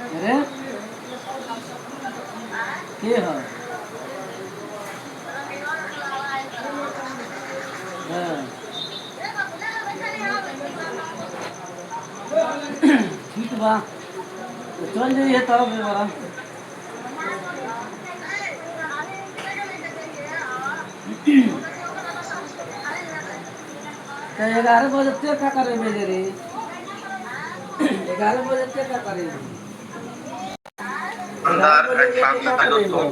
अरे के ह हाँ। ठीक बा तो चल जाइए तब बड़ा तो 11 बजे तक क्या करे भेजे रे 11 बजे तक क्या करे शानदार एंड फैमिली दोस्तों,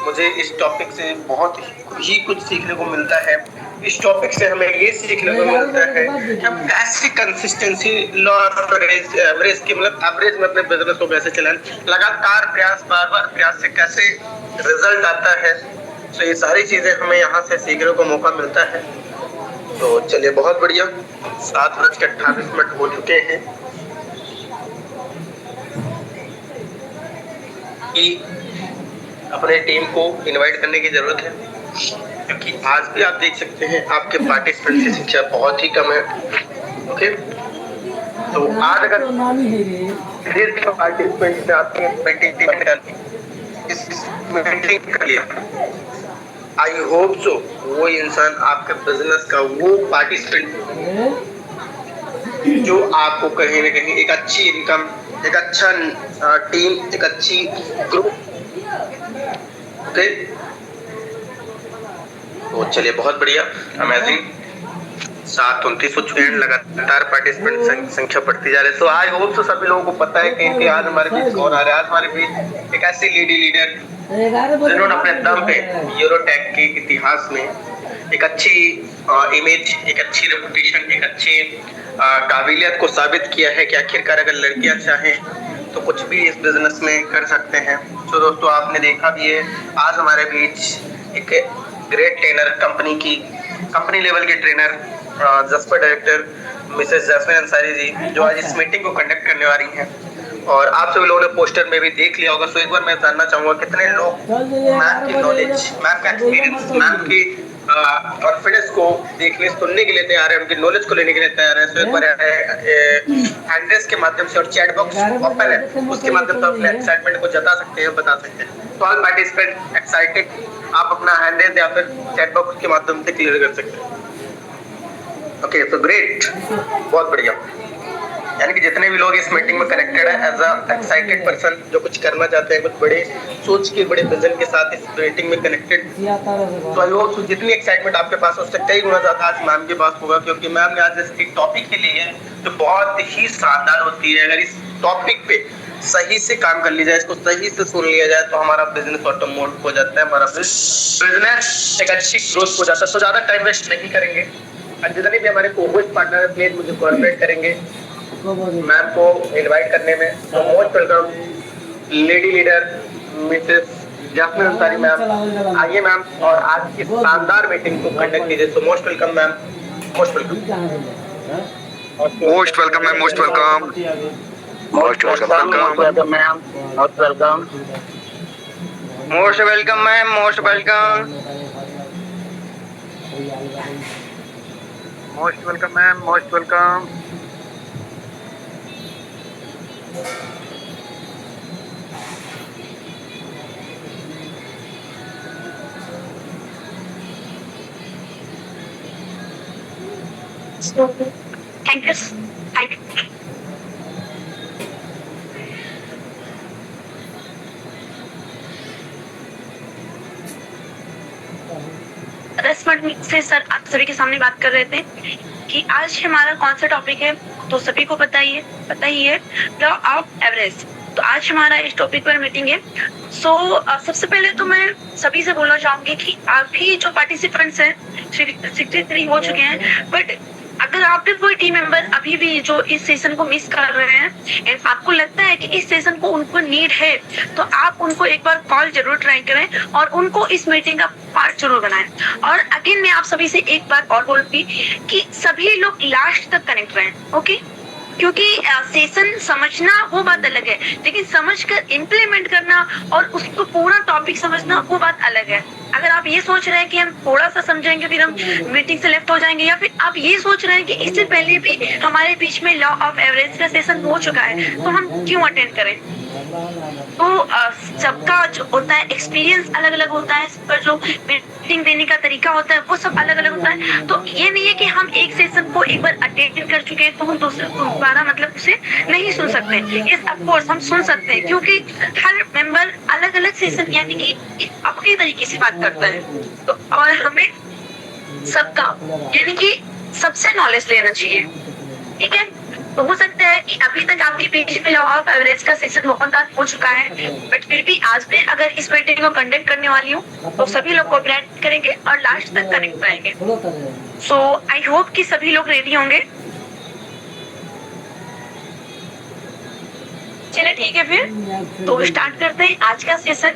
मुझे इस टॉपिक से बहुत ही कुछ सीखने को मिलता है। इस टॉपिक से हमें ये सीखने को मिलता है कि हम कैसे कंसिस्टेंसी लॉ ऑफ एवरेज की मतलब एवरेज में अपने बिजनेस को कैसे चलाएं, लगातार प्रयास, बार बार प्रयास से कैसे रिजल्ट आता है। तो ये सारी चीजें हमें यहाँ से सीखने को मौका मिलता है। तो चलिए, बहुत बढ़िया, 7:28 हो चुके हैं कि अपने टीम को इनवाइट करने की जरूरत है, क्योंकि आज भी आप देख सकते हैं आपके पार्टिसिपेंट की संख्या बहुत ही कम है। ओके, तो आज अगर पार्टिसिपेंट आपकी मीटिंग कर लिया, आई होप सो वो इंसान आपके बिजनेस का वो पार्टिसिपेंट जो आपको कहीं ना कहीं एक अच्छी इनकम, एक अच्छा टीम, एक अच्छी ग्रुप। ओके, तो चलिए, बहुत बढ़िया, अमेजिंग। 7:29 हो चुके हैं, लगातार पार्टिसिपेंट संख्या बढ़ती जा रही है। तो आई होप तो सभी लोगों को पता है कि आज हमारे बीच कौन आ रहा है। आज हमारे बीच एक ऐसी लेडी लीडर जिन्होंने अपने दम पे यूरोटेक के इतिहास में एक अच्छी इमेज, एक अच्छी रेपुटेशन, एक अच्छी काबिलियत को साबित किया है कि आखिरकार अगर लड़कियां चाहें तो कुछ भी इस बिजनेस में कर सकते हैं। तो दोस्तों, आपने देखा भी है, आज हमारे बीच एक ग्रेट ट्रेनर, कंपनी लेवल के ट्रेनर, जसपा director mrs jasmine Ansari ji, जो आज इस मीटिंग को कंडक्ट करने वाली हैं। और आप सभी लोगों ने पोस्टर में भी देख लिया होगा। सो एक बार मैं जानना चाहूंगा कितने लोग मैम की नॉलेज, मैम का एक्सपीरियंस, मैम की कॉन्फिडेंस को देखने, सुनने के लिए तैयार है, उनकी नॉलेज को लेने के लिए तैयार है। सो एक बार हैंडरेस के माध्यम से और चैट बॉक्स ओपन है, उसके माध्यम से अपने एक्साइटमेंट को जता सकते हैं, बता सकते हैं। तो ऑल पार्टिसिपेंट एक्साइटेड, आप अपना हैंडरेस या फिर चैट बॉक्स के माध्यम से क्लियर कर सकते हैं। ओके, तो ग्रेट, बहुत बढ़िया। यानी कि जितने भी लोग इस मीटिंग में कनेक्टेड है एज अ एक्साइटेड पर्सन, जो कुछ करना चाहते हैं, कुछ बड़े सोच के, बड़े विजन के साथ इस मीटिंग में कनेक्टेड, तो आई होप जितनी एक्साइटमेंट आपके पास उससे कई गुना ज्यादा आज मैम के पास होगा, क्योंकि मैम ने आज इसकी टॉपिक के लिए जो बहुत ही शानदार होती है। अगर इस टॉपिक पे सही से काम कर लिया जाए, इसको सही से सुन लिया जाए, तो हमारा बिजनेस ऑटोमोट हो जाता है, हमारा बिजनेस एक अच्छी ग्रोथ हो जाता है। तो ज्यादा टाइम वेस्ट नहीं करेंगे, और जितने भी हमारे कोहोस्ट पार्टनर है, प्लीज मुझे कोऑपरेट करेंगे मैम को इनवाइट करने में। तो most welcome lady leader Mrs jasmine Ansari ma'am, आइए मैम, और आज की शानदार मीटिंग को कंडक्ट कीजिए। So most welcome ma'am, most welcome, most welcome ma'am, most welcome, most welcome ma'am, most welcome, most welcome ma'am, most welcome, most welcome ma'am, most welcome. Thank you. Thank you. 10 minute से sir आप सभी के सामने बात कर रहे थे कि आज हमारा कौन सा टॉपिक है, तो सभी को पता ही है लॉ ऑफ एवरेज। तो आज हमारा इस टॉपिक पर मीटिंग है। सबसे पहले तो मैं सभी से बोलना चाहूंगी कि आप भी जो पार्टिसिपेंट्स हैं 63 हो चुके हैं, बट अगर आप भी कोई टीम मेंबर अभी भी जो इस सेशन को मिस कर रहे हैं एंड आपको लगता है कि इस सेशन को उनको नीड है, तो आप उनको एक बार कॉल जरूर ट्राई करें और उनको इस मीटिंग का पार्ट जरूर बनाएं। और अगेन मैं आप सभी से एक बात और बोलूंगी कि सभी लोग लास्ट तक कनेक्ट रहें, ओके? क्योंकि सेशन समझना वो बात अलग है, लेकिन समझकर इम्प्लीमेंट करना और उसको पूरा टॉपिक समझना वो बात अलग है। अगर आप ये सोच रहे हैं कि हम थोड़ा सा समझेंगे फिर हम मीटिंग से लेफ्ट हो जाएंगे, या फिर आप ये सोच रहे हैं कि इससे पहले भी हमारे बीच में लॉ ऑफ एवरेज का सेशन हो चुका है तो हम क्यों अटेंड करें, तो सबका जो होता है एक्सपीरियंस अलग अलग होता है, सबका जो मीटिंग देने का तरीका होता है वो सब अलग अलग होता है। तो ये नहीं है कि हम एक सेशन को एक बार अटेंड कर चुके हैं तो हम दोबारा मतलब उसे नहीं सुन सकते। यस ऑफ कोर्स हम सुन सकते हैं, क्योंकि हर मेंबर अलग अलग सेशन यानी कि अपने तरीके से बात करता है। तो और हमें सबका यानी कि सबसे नॉलेज लेना चाहिए, ठीक है। तो हो सकता है कि अभी तक आपके पेज पे लॉ ऑफ एवरेज का सेशन बहुत हो चुका है, बट फिर भी आज मैं अगर इस मीटिंग को कंडक्ट करने वाली हूँ तो सभी लोग कोऑपरेट करेंगे और लास्ट तक कनेक्ट रहेंगे। सो आई होप कि सभी लोग रेडी होंगे। चलिए ठीक है, फिर तो स्टार्ट करते हैं आज का सेशन।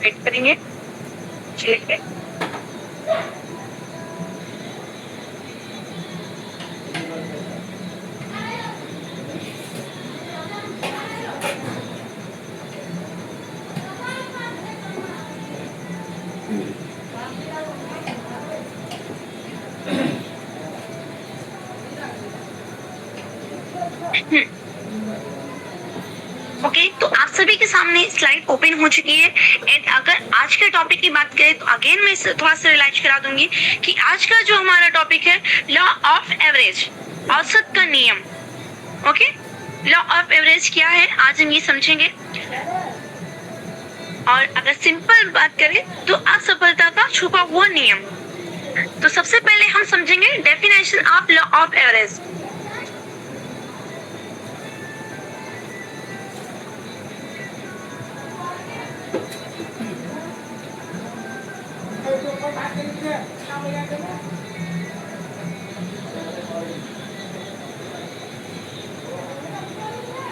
वेट करेंगे, चलिए। ओके, तो आप सभी के सामने स्लाइड ओपन हो चुकी है। एंड अगर आज के टॉपिक की बात करें तो अगेन मैं थोड़ा सा रियलाइज करा दूंगी कि आज का जो हमारा टॉपिक है लॉ ऑफ एवरेज, औसत का नियम। ओके, लॉ ऑफ एवरेज क्या है आज हम ये समझेंगे। और अगर सिंपल बात करें तो असफलता का छुपा हुआ नियम। तो सबसे पहले हम समझेंगे definition of law of average.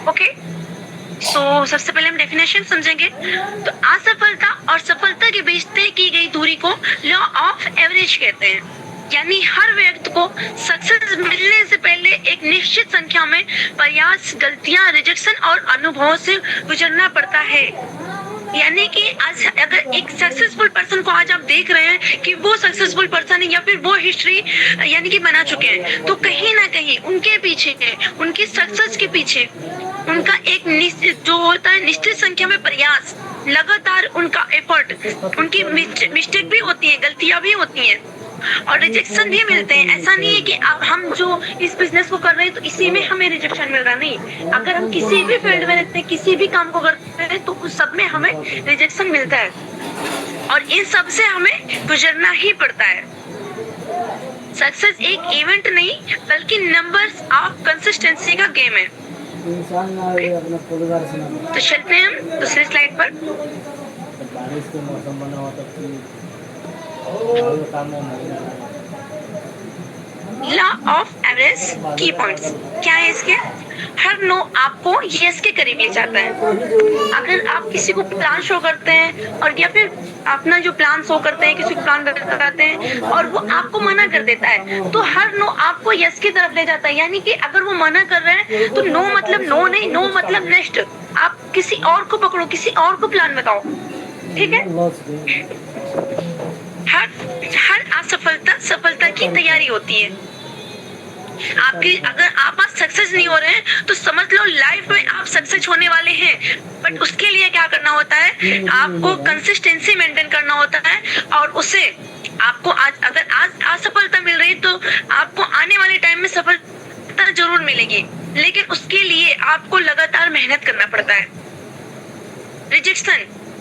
Okay, so सबसे पहले हम डेफिनेशन समझेंगे। तो असफलता और सफलता के बीच तय की गई दूरी को लॉ ऑफ एवरेज कहते हैं। यानी हर व्यक्ति को सक्सेस मिलने से पहले एक निश्चित संख्या में प्रयास, गलतियां, रिजेक्शन और अनुभवों से गुजरना पड़ता है। यानी कि आज अगर एक सक्सेसफुल पर्सन को आज आप देख रहे हैं कि वो सक्सेसफुल पर्सन है या फिर वो हिस्ट्री यानी कि बना चुके हैं, तो कहीं ना कहीं उनके पीछे, उनकी सक्सेस के पीछे उनका एक निश्चित जो होता है निश्चित संख्या में प्रयास, लगातार उनका एफर्ट, उनकी मिस्टेक भी होती है, गलतियां भी होती हैं और रिजेक्शन भी मिलते हैं। ऐसा नहीं है कि हम जो इस बिजनेस को कर रहे हैं तो इसी में हमें रिजेक्शन मिल रहा, नहीं। अगर हम किसी भी फील्ड में रहते हैं, किसी भी काम को करते हैं तो उस सब में हमें रिजेक्शन मिलता है और इन सब से हमें गुजरना ही पड़ता है। सक्सेस एक इवेंट नहीं बल्कि नंबर्स ऑफ कंसिस्टेंसी का गेम है। तो चलते हैं हम दूसरी स्लाइड पर। बारिश के मौसम बना हुआ लॉ ऑफ एवरेज की पॉइंट्स क्या है इसके। हर नो आपको यस के करीब ले जाता है। अगर आप किसी को प्लान शो करते हैं और या फिर अपना जो प्लान शो करते हैं, किसी को प्लान बताते हैं और वो आपको मना कर देता है, तो हर नो आपको यस की तरफ ले जाता है। यानी कि अगर वो मना कर रहे हैं तो नो मतलब नो नहीं, नो मतलब नेक्स्ट। आप किसी और को पकड़ो, किसी और को प्लान बताओ, ठीक है। हर असफलता सफलता की तैयारी होती है। आपकी अगर आप आज सक्सेस नहीं हो रहे हैं तो समझ लो लाइफ में आप सक्सेस होने वाले हैं, बट उसके लिए क्या करना होता है, आपको कंसिस्टेंसी मेंटेन करना होता है और उसे आपको अगर आज असफलता मिल रही है तो आपको आने वाले टाइम में सफलता जरूर मिलेगी, लेकिन उसके लिए आपको लगातार मेहनत करना पड़ता है।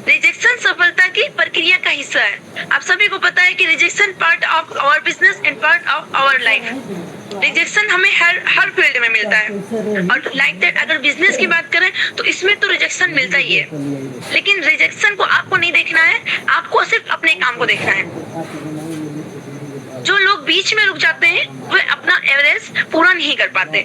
रिजेक्शन सफलता की प्रक्रिया का हिस्सा है। आप सभी को पता है कि rejection part of our business and part of our life. Rejection हमें हर फील्ड में मिलता है और लाइक दैट अगर बिजनेस की बात करें तो इसमें तो रिजेक्शन मिलता ही है, लेकिन रिजेक्शन को आपको नहीं देखना है, आपको सिर्फ अपने काम को देखना है। जो लोग बीच में रुक जाते हैं वे अपना एवरेज पूरा नहीं कर पाते।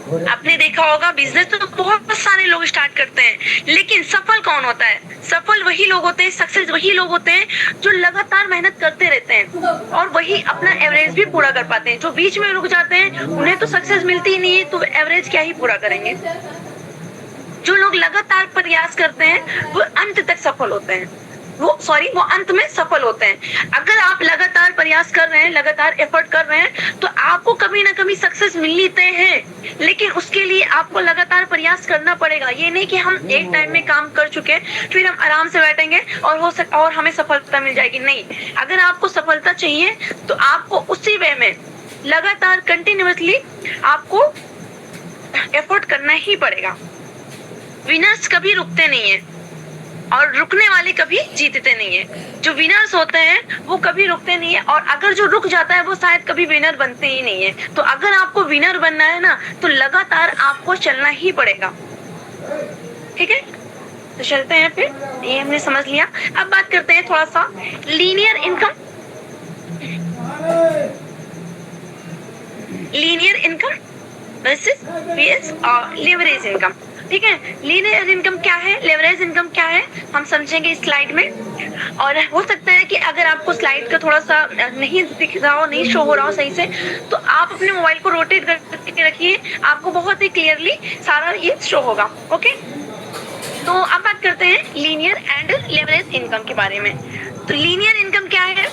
आपने देखा होगा बिजनेस तो बहुत सारे लोग स्टार्ट करते हैं, लेकिन सफल कौन होता है? सफल वही लोग होते हैं, सक्सेस वही लोग होते हैं जो लगातार मेहनत करते रहते हैं और वही अपना एवरेज भी पूरा कर पाते हैं। जो बीच में रुक जाते हैं उन्हें तो सक्सेस मिलती ही नहीं है, तो एवरेज क्या ही पूरा करेंगे। जो लोग लगातार प्रयास करते हैं वो अंत तक सफल होते हैं, वो अंत में सफल होते हैं। अगर आप लगातार प्रयास कर रहे हैं, लगातार एफर्ट कर रहे हैं, तो आपको कभी ना कभी सक्सेस मिलनी तय है, लेकिन उसके लिए आपको लगातार प्रयास करना पड़ेगा। ये नहीं कि हम एक टाइम में काम कर चुके फिर हम आराम से बैठेंगे और हमें सफलता मिल जाएगी। नहीं, अगर आपको सफलता चाहिए तो आपको उसी वे में लगातार कंटिन्यूअसली आपको एफर्ट करना ही पड़ेगा। विनर्स कभी रुकते नहीं है और रुकने वाले कभी जीतते नहीं है। जो विनर्स होते हैं वो कभी रुकते नहीं है, और अगर जो रुक जाता है वो शायद कभी विनर बनते ही नहीं है। तो अगर आपको विनर बनना है ना, तो लगातार आपको चलना ही पड़ेगा। ठीक है, तो चलते हैं फिर, ये हमने समझ लिया। अब बात करते हैं थोड़ा सा linear income versus leverage income. ठीक है, लीनियर इनकम क्या है, लेवरेज इनकम क्या है, हम समझेंगे इस स्लाइड में। और हो सकता है कि अगर आपको स्लाइड का थोड़ा सा नहीं दिख रहा हो, नहीं शो हो रहा हो सही से, तो आप अपने मोबाइल को रोटेट करके रखिए, आपको बहुत ही क्लियरली सारा ये शो होगा। ओके, तो अब बात करते हैं लीनियर एंड लेवरेज इनकम के बारे में। तो लीनियर इनकम क्या है?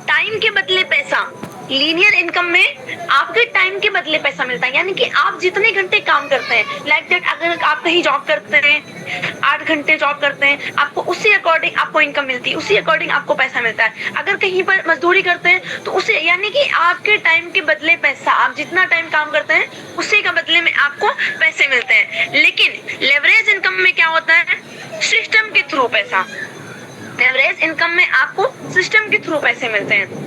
टाइम के बदले पैसा। लीनियर इनकम में आपके टाइम के बदले पैसा मिलता है, यानी कि आप जितने घंटे काम करते हैं, लाइक दैट अगर आप कहीं जॉब करते हैं, 8 घंटे जॉब करते हैं, आपको उसी अकॉर्डिंग आपको इनकम मिलती है, उसी अकॉर्डिंग आपको पैसा मिलता है। अगर कहीं पर मजदूरी करते हैं तो उसे, यानी कि आपके टाइम के बदले पैसा, आप जितना टाइम काम करते हैं उसी का बदले में आपको पैसे मिलते हैं। लेकिन लेवरेज इनकम में क्या होता है? सिस्टम के थ्रू पैसा। लेवरेज इनकम में आपको सिस्टम के थ्रू पैसे मिलते हैं।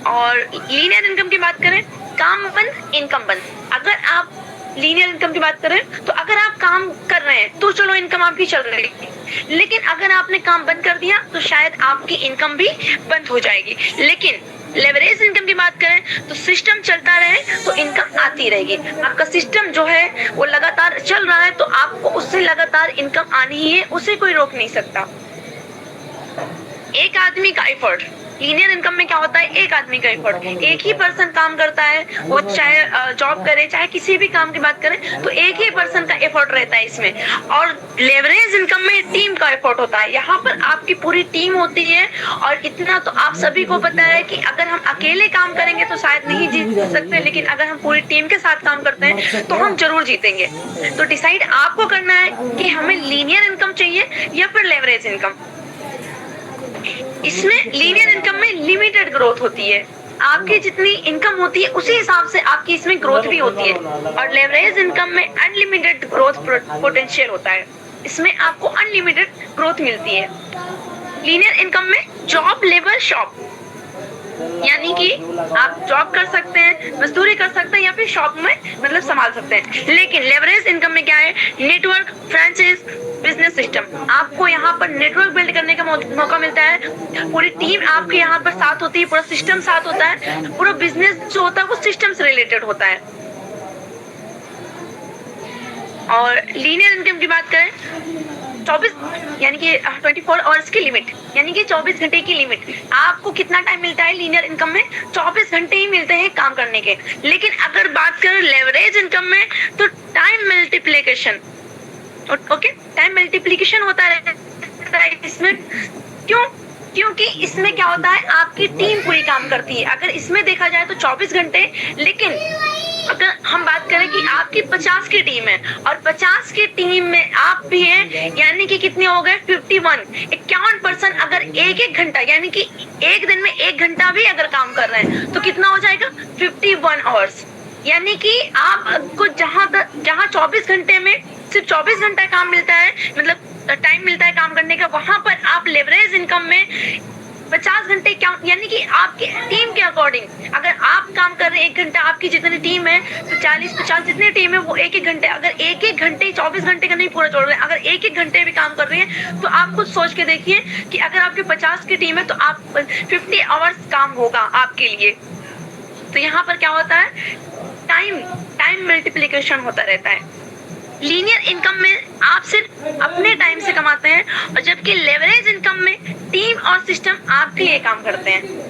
और लीनियर इनकम की बात करें, काम बंद इनकम बंद। अगर आप लीनियर इनकम की बात करें तो अगर आप काम कर रहे हैं तो चलो इनकम आपकी चल रही है, लेकिन अगर आपने काम बंद कर दिया तो शायद आपकी इनकम भी बंद हो जाएगी। लेकिन लेवरेज इनकम की बात करें तो सिस्टम चलता रहे तो इनकम आती रहेगी। आपका सिस्टम जो है वो लगातार चल रहा है तो आपको उससे लगातार इनकम आनी ही है, उसे कोई रोक नहीं सकता। एक आदमी का एफर्ट, लीनियर इनकम में क्या होता है? एक आदमी का एफर्ट, एक ही पर्सन काम करता है, वो चाहे जॉब करे चाहे किसी भी काम की बात करें, तो एक ही पर्सन का एफर्ट रहता है इसमें। और लेवरेज इनकम में टीम का एफर्ट होता है, यहाँ पर आपकी पूरी टीम होती है। और इतना तो आप सभी को पता है कि अगर हम अकेले काम करेंगे तो शायद नहीं जीत सकते, लेकिन अगर हम पूरी टीम के साथ काम करते हैं तो हम जरूर जीतेंगे। तो डिसाइड आपको करना है कि हमें लीनियर इनकम चाहिए या फिर लेवरेज इनकम। इसमें लीनियर इनकम में लिमिटेड ग्रोथ होती है, आपकी जितनी इनकम होती है उसी हिसाब से आपकी इसमें ग्रोथ भी होती है। और लेवरेज इनकम में अनलिमिटेड ग्रोथ पोटेंशियल होता है, इसमें आपको अनलिमिटेड ग्रोथ मिलती है। लीनियर इनकम में जॉब लेबर शॉप, यानी कि आप जॉब कर सकते हैं, मजदूरी कर सकते हैं या फिर शॉप में मतलब संभाल सकते हैं। लेकिन लेवरेज इनकम में क्या है? Network, franchise, business system. आपको यहाँ पर नेटवर्क बिल्ड करने का मौका मिलता है, पूरी टीम आपके यहाँ पर साथ होती है, पूरा सिस्टम साथ होता है, पूरा बिजनेस जो होता है वो सिस्टम से रिलेटेड होता है। और लीनियर इनकम की बात करें 24 यानी कि 24 आवर्स की लिमिट, यानी कि 24 घंटे की लिमिट। आपको कितना टाइम मिलता है लीनियर इनकम में? 24 घंटे ही मिलते हैं काम करने के। लेकिन अगर बात करें लेवरेज इनकम में तो time multiplication, okay, time multiplication होता है इसमें। क्योंकि इसमें क्या होता है? आपकी टीम पूरी काम करती है। अगर इसमें देखा जाए तो 24 घंटे, लेकिन अगर हम बात करें कि आपकी 50 की टीम है और 50 की टीम में आप भी हैं, यानी कि कितने हो गए? 51% अगर एक घंटा, यानी कि एक दिन में 1 घंटा भी अगर काम कर रहे हैं तो कितना हो जाएगा? 51 आवर्स। यानी कि आपको जहां 24 घंटे में सिर्फ 24 घंटा काम मिलता है, मतलब टाइम मिलता है काम करने का, वहां पर आप लेवरेज इनकम में 50 घंटे क्या, यानी कि आपके टीम के अकॉर्डिंग अगर आप काम कर रहे हैं 1 घंटा, आपकी जितनी टीम है तो 40-50 जितनी टीम है वो 1-1 घंटे, अगर 1-1 घंटे 24 घंटे का नहीं पूरा छोड़ रहे हैं, अगर 1-1 घंटे भी काम कर रही है तो आप खुद सोच के देखिए कि अगर आपके 50 की टीम है तो आप 50 आवर्स काम होगा आपके लिए। तो यहाँ पर क्या होता है? टाइम मल्टीप्लिकेशन होता रहता है। लीनियर इनकम में आप सिर्फ अपने टाइम से कमाते हैं, और जबकि लेवरेज इनकम में टीम और सिस्टम आपके लिए काम करते हैं।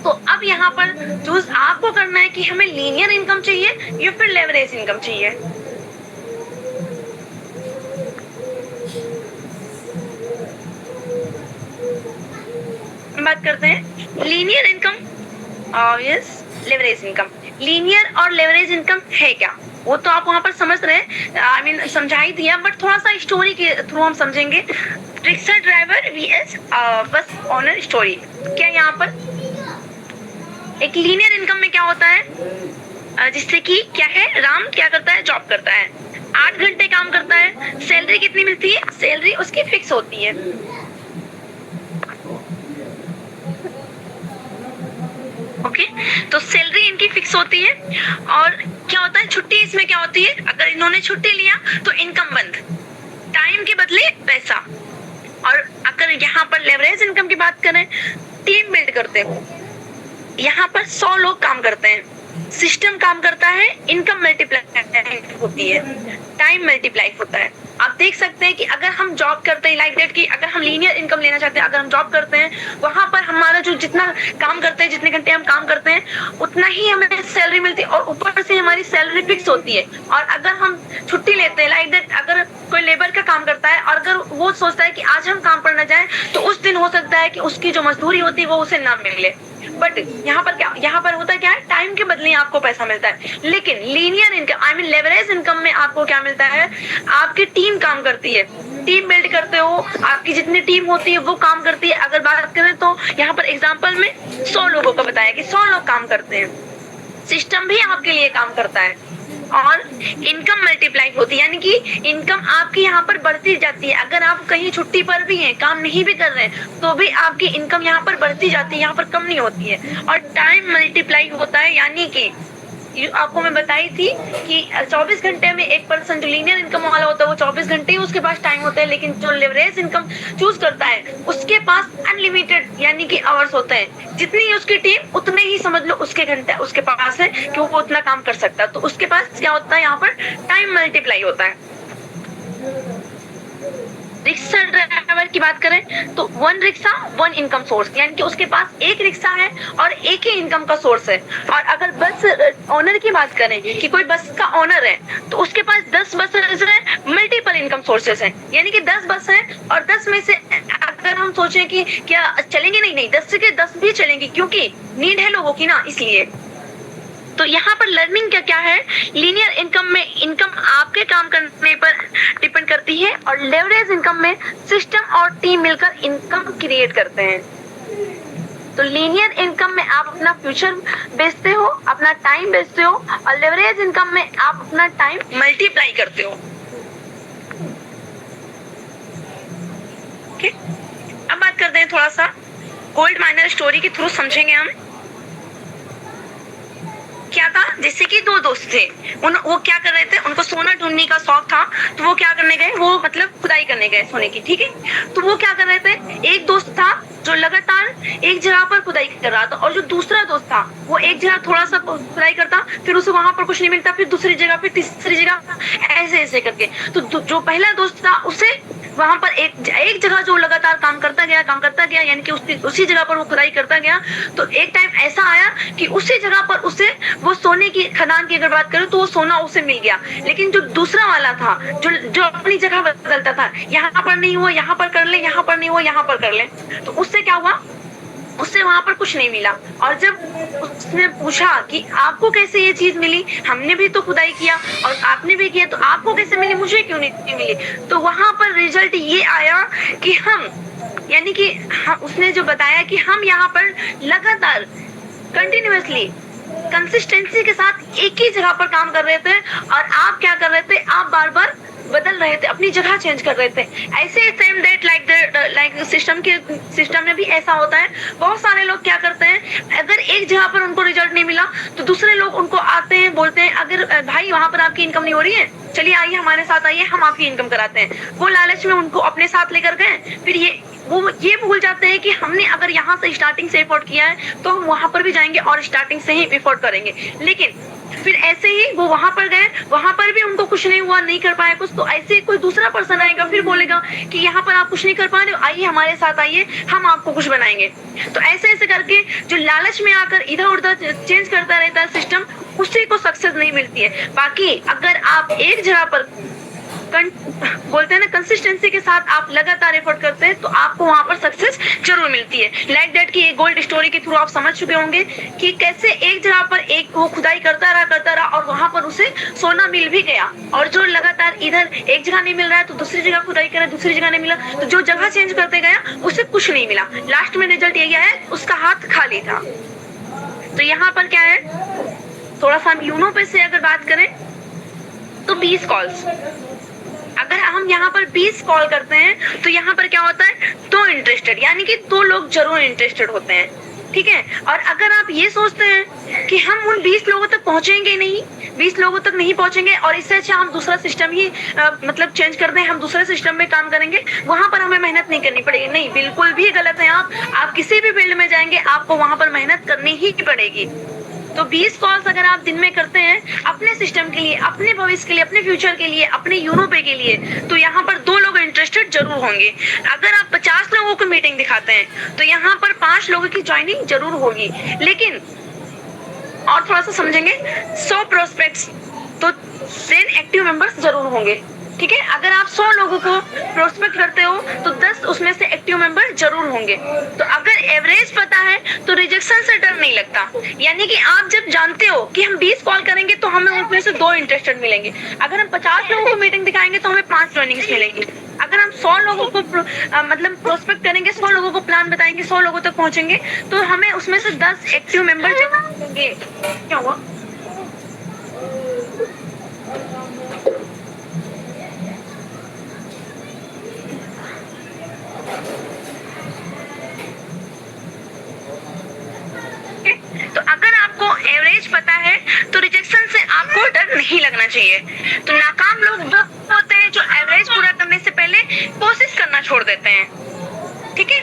तो अब यहाँ पर चूज आपको करना है कि हमें लीनियर इनकम चाहिए या फिर लेवरेज इनकम चाहिए। बात करते हैं लीनियर इनकम और लेवरेज इनकम। लीनियर और लेवरेज इनकम है क्या, वो तो आप वहां पर समझ रहे हैं, आई मीन समझा ही दिया, बट थोड़ा सा स्टोरी के थ्रू हम समझेंगे। रिक्शा ड्राइवर वीएस बस ओनर स्टोरी। क्या यहाँ पर एक लीनियर इनकम में क्या होता है, जिससे कि क्या है, राम क्या करता है, जॉब करता है, 8 घंटे काम करता है, सैलरी कितनी मिलती है, सैलरी उसकी फिक्स होती है। ओके, तो सैलरी इनकी फिक्स होती है। और क्या होता है, छुट्टी इसमें क्या होती है, अगर इन्होंने छुट्टी लिया तो इनकम बंद, टाइम के बदले पैसा। और अगर यहाँ पर लेवरेज इनकम की बात करें, टीम बिल्ड करते हो, यहाँ पर 100 लोग काम करते हैं, सिस्टम काम करता है, इनकम मल्टीप्लाई होती है, टाइम मल्टीप्लाई होता है। आप देख सकते हैं कि अगर हम जॉब करते हैं, लाइक दैट कि अगर हम लीनियर इनकम लेना चाहते हैं, अगर हम जॉब करते हैं, वहां पर हमारा जो जितना काम करते हैं, जितने घंटे हम काम करते हैं, उतना ही हमें सैलरी मिलती है, और ऊपर से हमारी सैलरी फिक्स होती है। और अगर हम छुट्टी लेते हैं, लाइक दैट अगर कोई लेबर का काम करता है और अगर वो सोचता है कि आज हम काम पर न जाए, तो उस दिन हो सकता है कि उसकी जो मजदूरी होती है वो उसे ना मिले। बट यहाँ पर क्या, यहाँ पर होता क्या है, टाइम के बदले आपको पैसा मिलता है। लेकिन linear income I mean leverage income में आपको क्या मिलता है, आपकी टीम काम करती है, टीम बिल्ड करते हो, आपकी जितनी टीम होती है वो काम करती है। अगर बात करें तो यहाँ पर एग्जांपल में 100 लोगों को बताया कि 100 लोग काम करते हैं, सिस्टम भी आपके लिए काम करता है, और इनकम मल्टीप्लाई होती है, यानी कि इनकम आपकी यहाँ पर बढ़ती जाती है। अगर आप कहीं छुट्टी पर भी हैं, काम नहीं भी कर रहे हैं, तो भी आपकी इनकम यहाँ पर बढ़ती जाती है, यहाँ पर कम नहीं होती है। और टाइम मल्टीप्लाई होता है, यानी कि आपको मैं बताई थी कि 24 घंटे में एक पर्सन जो लीनियर इनकम वाला होता है वो 24 घंटे ही उसके पास टाइम होता है, लेकिन जो लेवरेज इनकम चूज करता है उसके पास अनलिमिटेड यानी कि आवर्स होते हैं। जितनी उसकी टीम उतने ही समझ लो उसके घंटे उसके पास है कि वो उतना काम कर सकता है। तो उसके पास क्या होता है, यहाँ पर टाइम मल्टीप्लाई होता है। रिक्शा ड्राइवर की बात करें तो 1 रिक्शा 1 इनकम सोर्स, यानी कि उसके पास एक रिक्शा है और एक ही इनकम का सोर्स है। और अगर बस ओनर की बात करें कि कोई बस का ओनर है, तो उसके पास 10 बसेस है, मल्टीपल इनकम सोर्सेस हैं, यानी कि 10 बस है, और 10 में से अगर हम सोचें कि क्या चलेंगे, नहीं 10 के 10 भी चलेंगी, क्योंकि नीड है लोगों की ना, इसलिए। तो यहाँ पर लर्निंग क्या है, लीनियर इनकम में इनकम आपके काम करने पर डिपेंड करती है, और लेवरेज इनकम में सिस्टम और टीम मिलकर इनकम क्रिएट करते हैं। तो लीनियर इनकम में आप अपना फ्यूचर बेचते हो, अपना टाइम बेचते हो, और लेवरेज इनकम में आप अपना टाइम मल्टीप्लाई करते हो। ओके, अब बात करते हैं थोड़ा सा गोल्ड माइनर स्टोरी के थ्रू समझेंगे हम। क्या था, जैसे कि 2 दोस्त थे, वो क्या कर रहे थे, उनको सोना ढूंढने का शौक था, तो वो क्या करने गए, वो मतलब खुदाई करने गए सोने की, ठीक है। तो वो क्या कर रहे थे, एक दोस्त था जो लगातार एक जगह पर खुदाई कर रहा था, और जो दूसरा दोस्त था वो एक जगह थोड़ा सा खुदाई करता, फिर उसे वहां पर कुछ नहीं मिलता, फिर दूसरी जगह, फिर तीसरी जगह, ऐसे ऐसे करके। तो जो पहला दोस्त था उसे वहां पर एक जगह जो लगातार काम करता गया, यानी कि उसी जगह पर वो खुदाई करता गया। तो एक टाइम ऐसा आया कि उसी जगह पर उसे वो सोने की खदान की अगर बात करें तो वो सोना उसे मिल गया। लेकिन जो दूसरा वाला था, जो अपनी जगह बदलता था, यहाँ पर नहीं हुआ यहाँ पर कर ले, यहाँ पर नहीं हुआ यहाँ पर कर ले, तो उससे क्या हुआ, उससे वहां पर कुछ नहीं मिला। और जब उसने पूछा कि आपको कैसे ये चीज मिली, हमने भी तो खुदाई किया और आपने भी किया, तो आपको कैसे मिली, मुझे क्यों नहीं मिली। तो वहां पर रिजल्ट ये आया कि हम, यानी कि उसने जो बताया कि हम यहाँ पर लगातार कंटिन्यूअसली कंसिस्टेंसी के साथ एक ही जगह पर काम कर रहे थे, और आप क्या कर रहे थे, आप बार बार बदल रहे थे, अपनी जगह चेंज कर रहे थे। ऐसे सेम डेट लाइक सिस्टम में भी ऐसा होता है। बहुत सारे लोग क्या करते हैं, अगर एक जगह पर उनको रिजल्ट नहीं मिला तो दूसरे लोग उनको आते हैं, बोलते हैं अगर भाई वहां पर आपकी इनकम नहीं हो रही है, चलिए आइए हमारे साथ आइए, हम आपकी इनकम कराते हैं। वो लालच में उनको अपने साथ लेकर गए, फिर वो ये भूल जाते हैं कि हमने अगर यहाँ से स्टार्टिंग से एफोर्ड किया है तो हम वहां पर भी जाएंगे और स्टार्टिंग से ही एफोर्ड करेंगे। लेकिन फिर ऐसे ही वो वहां पर गए, वहां पर भी उनको कुछ नहीं हुआ, नहीं कर पाए कुछ, तो ऐसे कोई दूसरा पर्सन आएगा फिर बोलेगा कि यहाँ पर आप कुछ नहीं कर पा रहे हो, आइए हमारे साथ आइए, हम आपको कुछ बनाएंगे। तो ऐसे ऐसे करके जो लालच में आकर इधर उधर चेंज करता रहता है सिस्टम, उसी को सक्सेस नहीं मिलती है। बाकी अगर आप एक जगह पर बोलते हैं ना कंसिस्टेंसी के साथ आप लगातार एफर्ट करते हैं तो आपको वहां पर सक्सेस जरूर मिलती है। लाइक दैट की एक गोल्ड स्टोरी के थ्रू आप समझ चुके होंगे कि कैसे एक जगह पर एक वो खुदाई करता रहा और वहां पर उसे सोना मिल भी गया, और जो लगातार इधर एक जगह नहीं मिल रहा है तो दूसरी जगह खुदाई करे, दूसरी जगह नहीं मिला तो जो जगह चेंज करते गया उसे कुछ नहीं मिला, लास्ट में रिजल्ट यही आया उसका हाथ खाली था। तो यहाँ पर क्या है, थोड़ा सा हम यूनो पे से अगर बात करें तो 20 कॉल्स, अगर हम यहाँ पर 20 कॉल करते हैं तो यहाँ पर क्या होता है, 2 इंटरेस्टेड, यानी कि 2 लोग जरूर इंटरेस्टेड होते हैं, ठीक है। और अगर आप ये सोचते हैं कि हम उन 20 लोगों तक पहुंचेंगे नहीं, 20 लोगों तक नहीं पहुंचेंगे और इससे अच्छा हम दूसरा सिस्टम ही मतलब चेंज कर दें, हम दूसरे सिस्टम में काम करेंगे, वहां पर हमें मेहनत नहीं करनी पड़ेगी, नहीं, बिल्कुल भी गलत है। आप किसी भी फील्ड में जाएंगे आपको वहां पर मेहनत करनी ही पड़ेगी। तो 20 कॉल्स अगर आप दिन में करते हैं अपने सिस्टम के लिए, अपने भविष्य के लिए, अपने फ्यूचर के लिए, अपने यूरोपे के लिए, तो यहाँ पर 2 लोग इंटरेस्टेड जरूर होंगे। अगर आप 50 लोगों को मीटिंग दिखाते हैं तो यहाँ पर 5 लोगों की ज्वाइनिंग जरूर होगी। लेकिन और थोड़ा सा समझेंगे, 100 प्रोस्पेक्ट्स तो 10 एक्टिव मेंबर्स जरूर होंगे, ठीक है। अगर आप 100 लोगों को प्रोस्पेक्ट करते हो तो 10 उसमें से एक्टिव मेंबर जरूर होंगे। तो अगर एवरेज पता है तो रिजेक्शन से डर नहीं लगता, यानी कि आप जब जानते हो कि हम 20 कॉल करेंगे तो हमें उसमें से 2 इंटरेस्टेड मिलेंगे, अगर हम 50 लोगों को मीटिंग दिखाएंगे तो हमें 5 ज्वाइनिंग्स मिलेंगी, अगर हम 100 लोगों को मतलब प्रोस्पेक्ट करेंगे, 100 लोगों को प्लान बताएंगे, 100 लोगों तक पहुंचेंगे तो हमें उसमें से 10 एक्टिव मेंबर जरूर मिलेंगे। क्या हुआ? तो अगर आपको एवरेज पता है तो रिजेक्शन से आपको डर नहीं लगना चाहिए। तो नाकाम लोग वो होते हैं जो एवरेज पूरा करने से पहले कोशिश करना छोड़ देते हैं, ठीक है।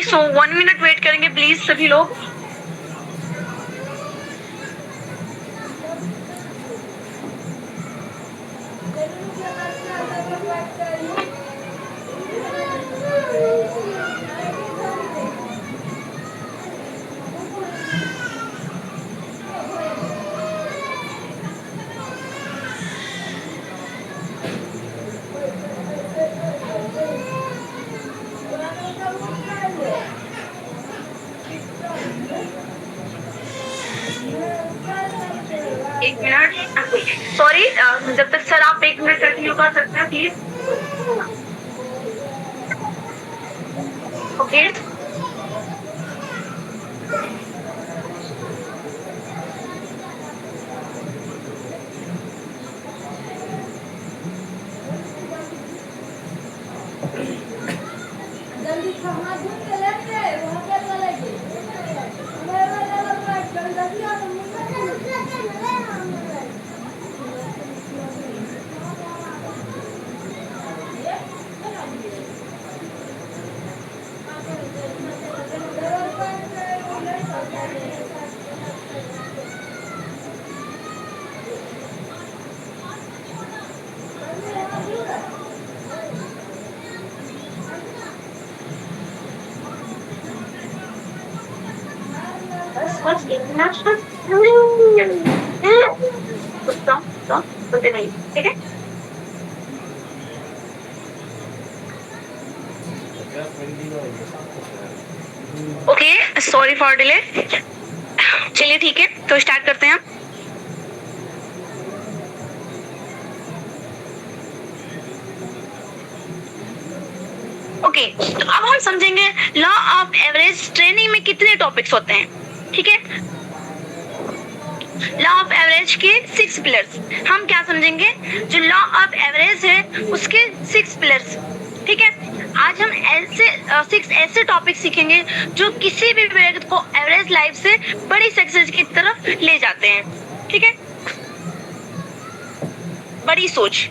सो 1 मिनट वेट करेंगे प्लीज सभी लोग। एक मिनट, सॉरी, जब तक सर आप 1 मिनट कंटिन्यू कर सकते हैं प्लीज। ओके, जल्दी खाना दूध के लेके वहां पे चलेगी जल्दी आ सुनते नहीं, ठीक है। Okay, sorry for delay. चलिए ठीक है, तो स्टार्ट करते हैं। ओके, तो अब हम समझेंगे लॉ ऑफ एवरेज ट्रेनिंग में कितने टॉपिक्स होते हैं, ठीक है। लॉ ऑफ एवरेज के 6 पिलर्स हम क्या समझेंगे, जो लॉ ऑफ एवरेज है उसके 6 पिलर्स, ठीक है। आज हम ऐसे 6 ऐसे टॉपिक सीखेंगे जो किसी भी व्यक्ति को एवरेज लाइफ से बड़ी सक्सेस की तरफ ले जाते हैं, ठीक है। बड़ी सोच,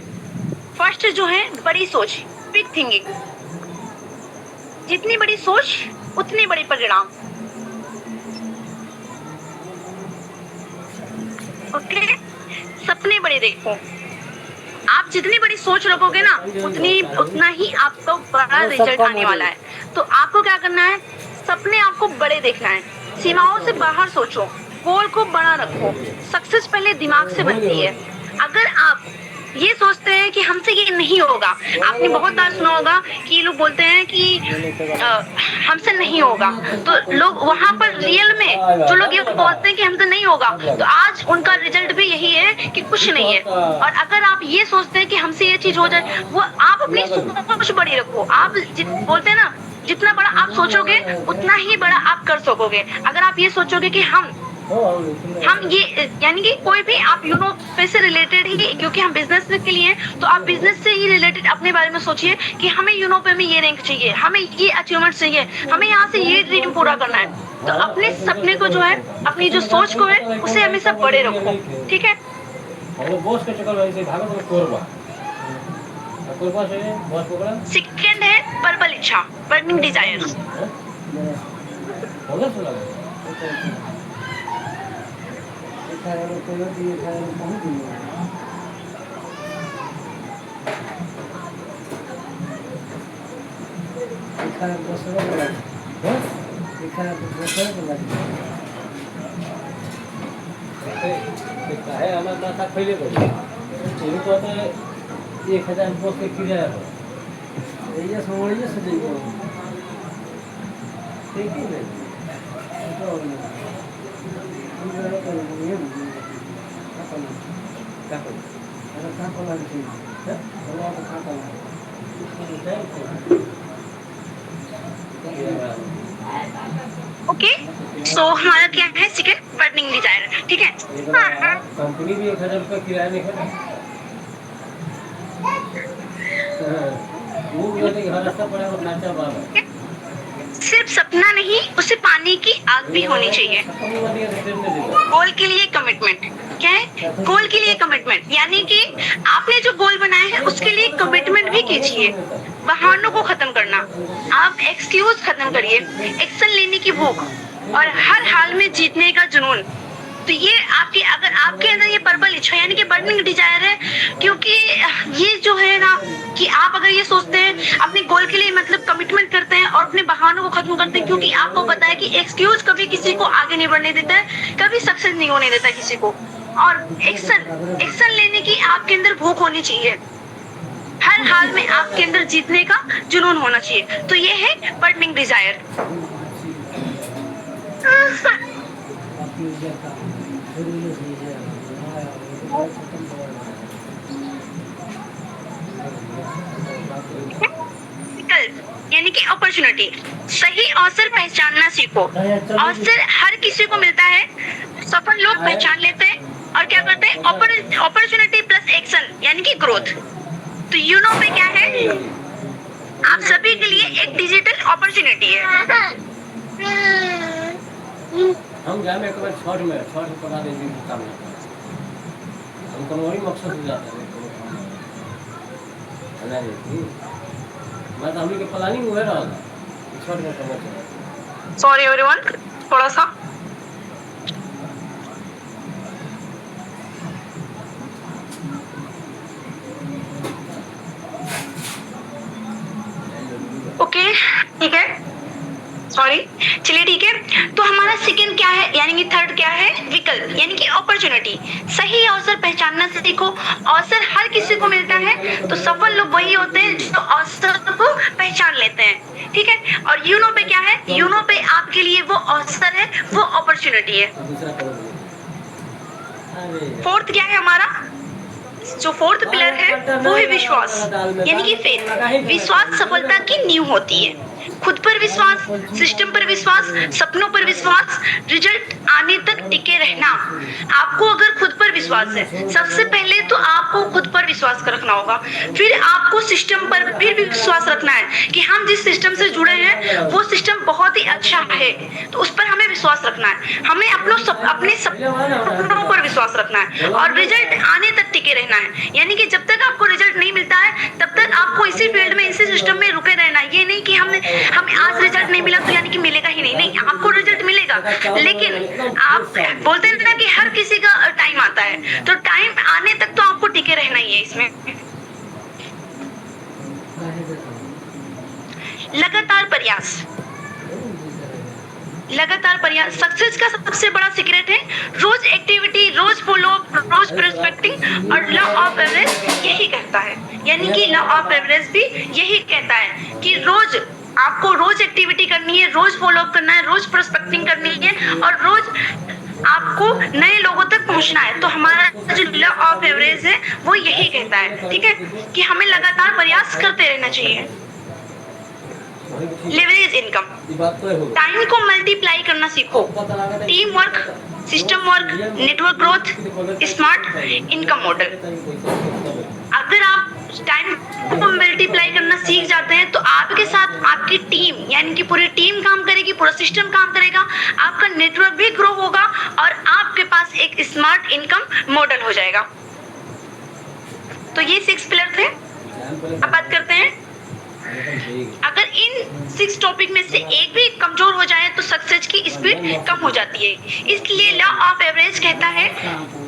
फर्स्ट जो है बड़ी सोच, बिग थिंकिंग, जितनी बड़ी सोच उतनी बड़ी परिणाम। ओके, सपने बड़े देखो। आप जितनी बड़ी सोच रखोगे ना उतना ही आपको बड़ा रिजल्ट आने वाला है। तो आपको क्या करना है, सपने आपको बड़े देखना है, सीमाओं से बाहर सोचो, गोल को बड़ा रखो। सक्सेस पहले दिमाग से बनती है। अगर आप ये सोचते हैं कि हमसे ये नहीं होगा, आपने बहुत बार सुना होगा कि लोग बोलते हैं कि हमसे नहीं होगा, तो लोग वहां पर रियल में जो लोग ये बोलते हैं कि हमसे नहीं होगा, तो आज उनका रिजल्ट भी यही है कि कुछ नहीं है। और अगर आप ये सोचते हैं कि हमसे ये चीज हो जाए, वो आप अपनी सोच बड़ी रखो। आप बोलते हैं ना, जितना बड़ा आप सोचोगे उतना ही बड़ा आप कर सकोगे। अगर आप ये सोचोगे कि हम ये यानी कि कोई भी आप पे से रिलेटेड ही, क्योंकि हम बिजनेस के लिए हैं, तो आप बिजनेस से ही रिलेटेड अपने बारे में सोचिए कि हमें पे में ये रैंक चाहिए, हमें ये अचीवमेंट चाहिए, हमें यहाँ से ये ड्रीम पूरा करना है। तो अपने सपने को जो है, अपनी जो सोच को है, उसे हमेशा बड़े रखो, ठीक है। सेकंड है प्रबल इच्छा, बर्निंग डिजायर। पहिले 1000 पोस्ट किया है, ये समझिए सही को ठीक है नहीं ओके, सो हमारा क्या है, सेकंड बर्निंग डिजायर, ठीक है। कंपनी भी 1000 रुपया किराया नहीं है, सिर्फ सपना नहीं, उसे पाने की आग भी होनी चाहिए। गोल के लिए कमिटमेंट क्या है, गोल के लिए कमिटमेंट यानी कि आपने जो गोल बनाया है उसके लिए कमिटमेंट भी कीजिए। बहानों को खत्म करना, आप एक्सक्यूज खत्म करिए, एक्शन लेने की भूख और हर हाल में जीतने का जुनून। तो ये आपके, अगर आपके अंदर ये प्रबल इच्छा यानी कि बर्निंग डिजायर है, क्योंकि ये जो है ना कि आप अगर ये सोचते हैं, अपने गोल के लिए मतलब कमिटमेंट करते हैं और अपने बहानों को खत्म करते हैं, क्योंकि आपको पता है कि एक्सक्यूज कभी किसी को आगे नहीं बढ़ने देता है, कभी सक्सेस नहीं होने देता किसी को। और एक्शन लेने की आपके अंदर भूख होनी चाहिए, हर हाल में आपके अंदर जीतने का जुनून होना चाहिए। तो ये है बर्निंग डिजायर। यानी कि अपॉर्चुनिटी, सही अवसर पहचानना सीखो। अवसर हर किसी को मिलता है, सफल लोग पहचान लेते हैं और क्या करते हैं, अपॉर्चुनिटी प्लस एक्शन यानी कि ग्रोथ। तो यूनो पे क्या है, आप सभी के लिए एक डिजिटल अपॉर्चुनिटी है। हम जाए एक बार छठ पका देंगे काम, हमको वही मकसद हो जाता है। मैं तो हमने के प्लानिंग हुए रहा छठ में पहुंच। सॉरी एवरीवन, थोड़ा सा ओके, ठीक है, सॉरी, चलिए ठीक है। तो हमारा सेकंड क्या है, यानी कि थर्ड क्या है, विकल्प यानी कि अपॉर्चुनिटी। सही अवसर पहचानना सीखो। अवसर हर किसी को मिलता है, तो सफल लोग वही होते हैं जो अवसर को पहचान लेते हैं, ठीक है। और यूनो पे क्या है, यूनो पे आपके लिए वो अवसर है, वो अपॉर्चुनिटी है। फोर्थ क्या है हमारा, जो फोर्थ पिलर है वो है विश्वास यानी कि फेथ। विश्वास सफलता की नींव होती है। खुद पर विश्वास, सिस्टम पर विश्वास, सपनों पर विश्वास, रिजल्ट आने तक टिके रहना। आपको अगर खुद पर विश्वास है, सबसे पहले तो आपको खुद पर विश्वास रखना होगा। फिर आपको सिस्टम पर भी विश्वास रखना है कि हम जिस सिस्टम से जुड़े हैं वो सिस्टम बहुत ही अच्छा है, तो उस पर हमें विश्वास रखना है। हमें अपने सपनों पर विश्वास रखना है और रिजल्ट आने तक टिके रहना है। यानी कि जब तक आपको रिजल्ट नहीं मिलता है तब तक आपको इसी फील्ड में, इसी सिस्टम में रुके रहना है। ये नहीं कि हमें आज रिजल्ट नहीं मिला तो यानी कि मिलेगा ही नहीं। नहीं, आपको रिजल्ट मिलेगा, लेकिन आप बोलते हैं ना कि हर किसी का टाइम आता है, तो टाइम आने तक तो आपको टिके रहना ही है इसमें। लगातार प्रयास सक्सेस का सबसे बड़ा सीक्रेट है। रोज एक्टिविटी, रोज फॉलो, रोज प्रोस्पेक्टिंग और लॉ ऑफ एवरेज यही कहता है। यानी कि लॉ ऑफ एवरेज भी यही कहता है कि रोज आपको रोज एक्टिविटी करनी है, रोज फॉलो अप करना है, रोज प्रोस्पेक्टिंग करनी है और रोज आपको नए लोगों तक पहुंचना है। तो हमारा जो लॉ ऑफ एवरेज है वो यही कहता है, ठीक है, कि हमें लगातार प्रयास करते रहना चाहिए। लेवरेज इनकम, टाइम को मल्टीप्लाई करना सीखो। Team work, system work, network growth, smart income model. अगर आप टाइम को मल्टीप्लाई करना सीख जाते हैं तो आपके साथ आपकी टीम, यानी कि पूरी टीम काम करेगी, पूरा सिस्टम काम करेगा, आपका नेटवर्क भी ग्रो होगा और आपके पास एक स्मार्ट इनकम मॉडल हो जाएगा। तो ये 6 पिलर थे। अब बात करते हैं, अगर इन 6 टॉपिक में से एक भी कमजोर हो जाए तो सक्सेस की स्पीड कम हो जाती है। इसलिए लॉ ऑफ एवरेज कहता है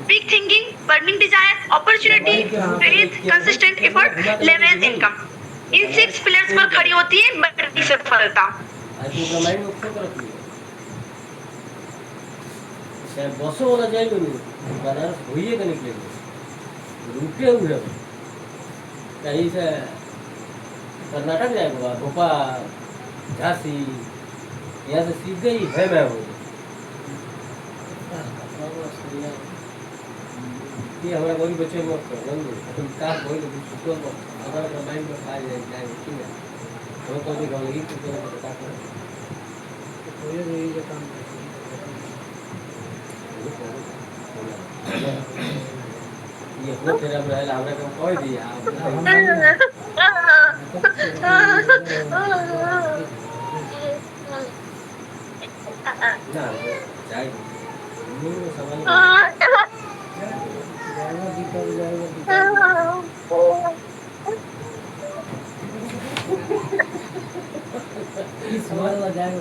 big thinking, burning desire, opportunity, faith, consistent effort, leverage income. इन 6 पिलर्स पर खड़ी होती है बड़ी सफलता। बसो वाला जाएगा नहीं, बनारस होइए का निकलेगा, रुके हुए कहीं से कर्नाटक जाएगा, भोपाल, झांसी, यहाँ से सीधे ही है मैं हूँ। ये हमारा कोई बच्चे मत कर जल्दी, तुम क्या कोई तो हमारा कंबाइन में खा जाए ठीक है, वो कोई गलगी तो बता कर तो ये काम ये हो तेरा महल हमरा को कोई दिया ना जाए नहीं सवाल इस वाला जाए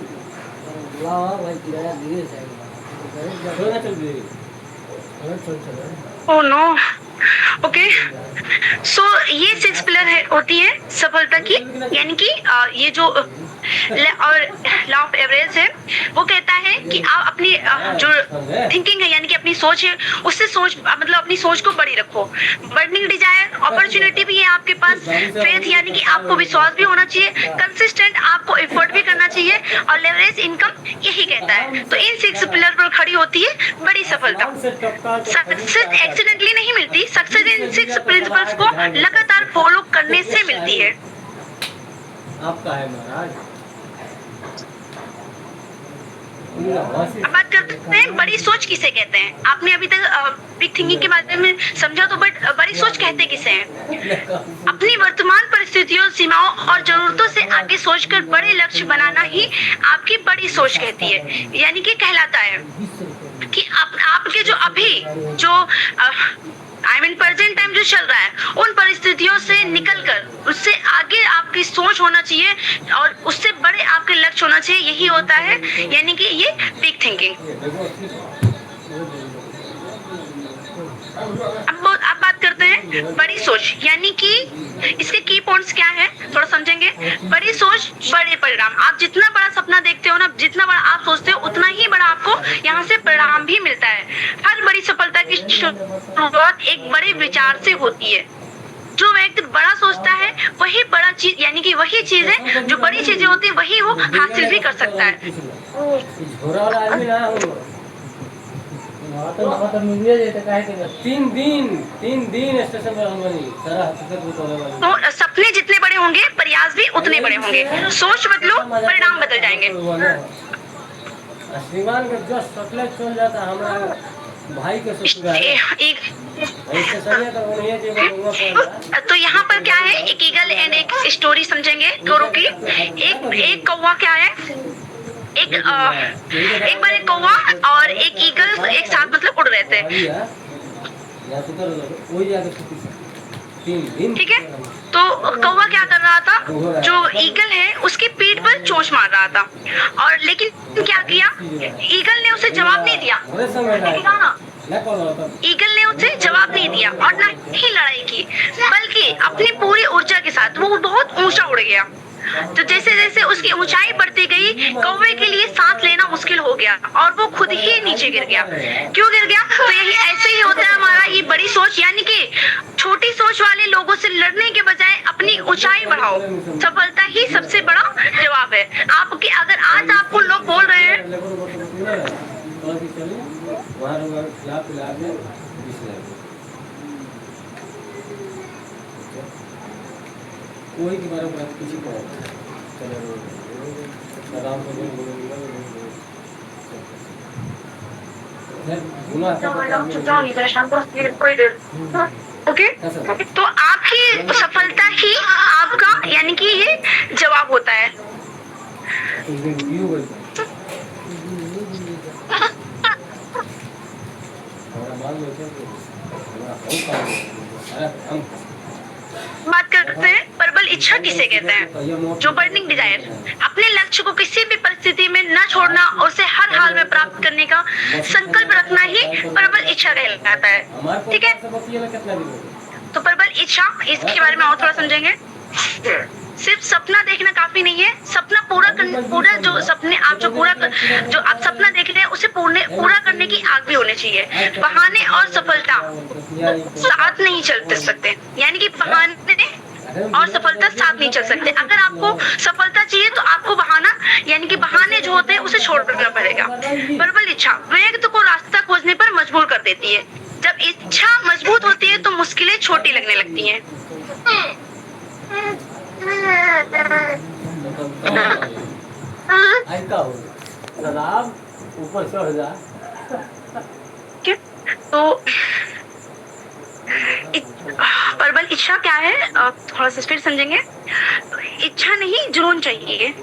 लावा भाई किराया दिए जाएगा चल गई ओह नो, ओके। सो ये 6 पिलर होती है सफलता की। यानी कि ये जो लॉ ऑफ एवरेज है वो कहता है कि आप अपनी जो थिंकिंग है, यानी कि अपनी सोच है, उससे मतलब अपनी सोच को बड़ी रखो। बर्निंग डिजायर, अपॉर्चुनिटी भी है आपके पास, फेथ यानी कि आपको विश्वास भी होना चाहिए, कंसिस्टेंट आपको एफर्ट भी करना चाहिए और लेवरेज इनकम यही कहता है। तो इन 6 पिलर पर खड़ी होती है बड़ी सफलता। सक्सेस एक्सीडेंटली नहीं मिलती, सक्सेस इन 6 प्रिंसिपल्स को लगातार फॉलो करने से मिलती है। आपका है महाराज। अब बात करते हैं बड़ी सोच किसे कहते हैं। आपने अभी तक बिग थिंकिंग के बारे में समझा, तो बट बड़ी सोच कहते किसे हैं? अपनी वर्तमान परिस्थितियों, सीमाओं और जरूरतों से आगे सोचकर बड़े लक्ष्य बनाना ही आपकी बड़ी सोच कहती है, यानी कि कहलाता है कि आपके जो अभी जो प्रेजेंट टाइम जो चल रहा है उन परिस्थितियों से निकलकर उससे आगे आपकी सोच होना चाहिए और उससे बड़े आपके लक्ष्य होना चाहिए। यही होता है यानी कि ये बिग थिंकिंग। अब बात करते हैं बड़ी सोच, यानी कि इसके की पॉइंट्स क्या है थोड़ा समझेंगे। बड़ी सोच, बड़े परिणाम। आप जितना बड़ा सपना देखते हो ना, जितना बड़ा आप सोचते हो, उतना ही बड़ा आपको यहाँ से परिणाम भी मिलता है। हर बड़ी सफलता की शुरुआत एक बड़े विचार से होती है। जो व्यक्ति बड़ा सोचता है वही बड़ा चीज, यानी कि वही चीज है जो बड़ी चीजें होती है वही वो हासिल भी कर सकता है। तीन दिन स्टेशन पर तो सपने जितने बड़े होंगे प्रयास भी उतने बड़े होंगे। सोच बदलो, परिणाम बदल जाएंगे। श्रीमान का जो सटले चल जाता हमारा भाई के इससे सही तो नहीं है कि मैं पहला तो यहाँ पर क्या है, एक ईगल एंड एक स्टोरी समझेंगे गोरू की। एक कौवा क्या है, एक बार एक कौवा और एक ईगल एक साथ मतलब उड़ रहे थे, ठीक है। तो कौवा क्या कर रहा था, जो ईगल है उसकी पीठ पर चोंच मार रहा था, और लेकिन क्या किया, ईगल ने उसे जवाब नहीं दिया, ईगल ने उसे जवाब नहीं दिया और न ही लड़ाई की, बल्कि अपनी पूरी ऊर्जा के साथ वो बहुत ऊंचा उड़ गया। तो जैसे जैसे उसकी ऊंचाई बढ़ती गई, कौवे के लिए सांस लेना मुश्किल हो गया और वो खुद ही नीचे गिर गया। क्यों गिर गया, तो यही ऐसे ही होता है हमारा ये बड़ी सोच, यानी कि छोटी सोच वाले लोगों से लड़ने के बजाय अपनी ऊंचाई बढ़ाओ, सफलता ही सबसे बड़ा जवाब है आपके। अगर आज आपको लोग बोल रहे हैं कोई के बारे में किसी को आराम से ओके, तो आपकी सफलता ही आपका यानी कि ये जवाब होता है। बात करते हैं प्रबल इच्छा किसे कहते हैं, जो बर्निंग डिजायर, अपने लक्ष्य को किसी भी परिस्थिति में न छोड़ना और उसे हर हाल में प्राप्त करने का संकल्प रखना ही प्रबल इच्छा कहलाता है, ठीक है। तो प्रबल इच्छा, इसके बारे में और थोड़ा समझेंगे। सिर्फ सपना देखना काफी नहीं है, सपना पूरा जो सपने आप जो आप सपना देख रहे हैं उसे पूरा करने की आग भी होनी चाहिए। बहाने और सफलता साथ नहीं चल सकते, यानी कि बहाने और सफलता साथ नहीं चल सकते। अगर आपको सफलता चाहिए तो आपको बहाना यानी कि बहाने जो होते हैं उसे छोड़ना पड़ेगा। प्रबल इच्छा वेग को रास्ता खोजने पर मजबूर कर देती है। जब इच्छा मजबूत होती है तो मुश्किलें छोटी लगने लगती हैं। ऊपर चढ़ जा। तो प्रबल इच्छा क्या है, थोड़ा सा फिर समझेंगे। इच्छा नहीं जुनून चाहिए,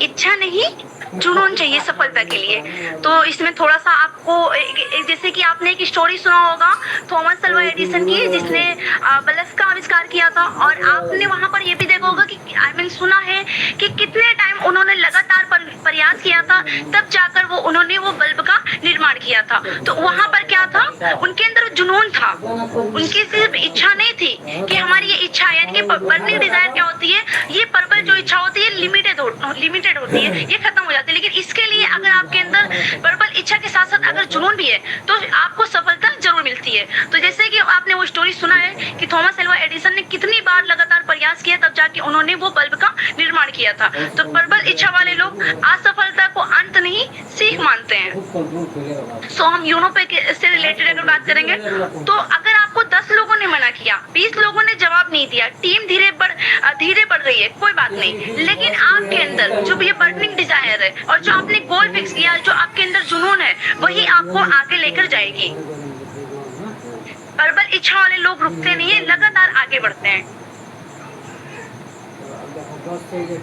इच्छा नहीं जुनून चाहिए सफलता के लिए। तो इसमें थोड़ा सा आपको जैसे कि आपने एक स्टोरी सुना होगा थॉमस अल्वा एडिसन की, जिसने बल्ब का आविष्कार किया था, और आपने वहां पर ये भी देखा होगा कि सुना है कि कितने टाइम उन्होंने लगातार प्रयास किया था, तब जाकर उन्होंने वो बल्ब का निर्माण किया था। तो वहां पर क्या था, उनके अंदर जुनून था, उनकी सिर्फ इच्छा नहीं थी कि हमारी ये इच्छा यानी कि बर्निंग डिजायर क्या होती है, ये प्रबल जो इच्छा होती है लिमिटेड होती है, ये खत्म हो जाती है। लेकिन इसके लिए अगर आपके अंदर प्रबल इच्छा के साथ साथ अगर जुनून भी है तो आपको सफलता जरूर मिलती है। तो जैसे कि आपने वो स्टोरी सुना है कि थॉमस अल्वा एडिसन ने कितनी बार लगातार प्रयास किया, तब जाके उन्होंने वो बल्ब का निर्माण किया था। तो प्रबल इच्छा वाले लोग असफलता को अंत नहीं सीख मानते हैं। सो हम यूनोपे से रिलेटेड अगर बात करेंगे तो अगर आपको 10 लोगों ने मना किया, 20 लोगों ने जवाब नहीं दिया, टीम धीरे बढ़ रही है, कोई बात नहीं, लेकिन आपके अंदर जो ये बर्निंग डिजायर है और जो आपने गोल फिक्स किया, जो आपके अंदर जुनून है, वही आपको आगे लेकर जाएगी। प्रबल इच्छा वाले लोग रुकते नहीं है, लगातार आगे बढ़ते हैं।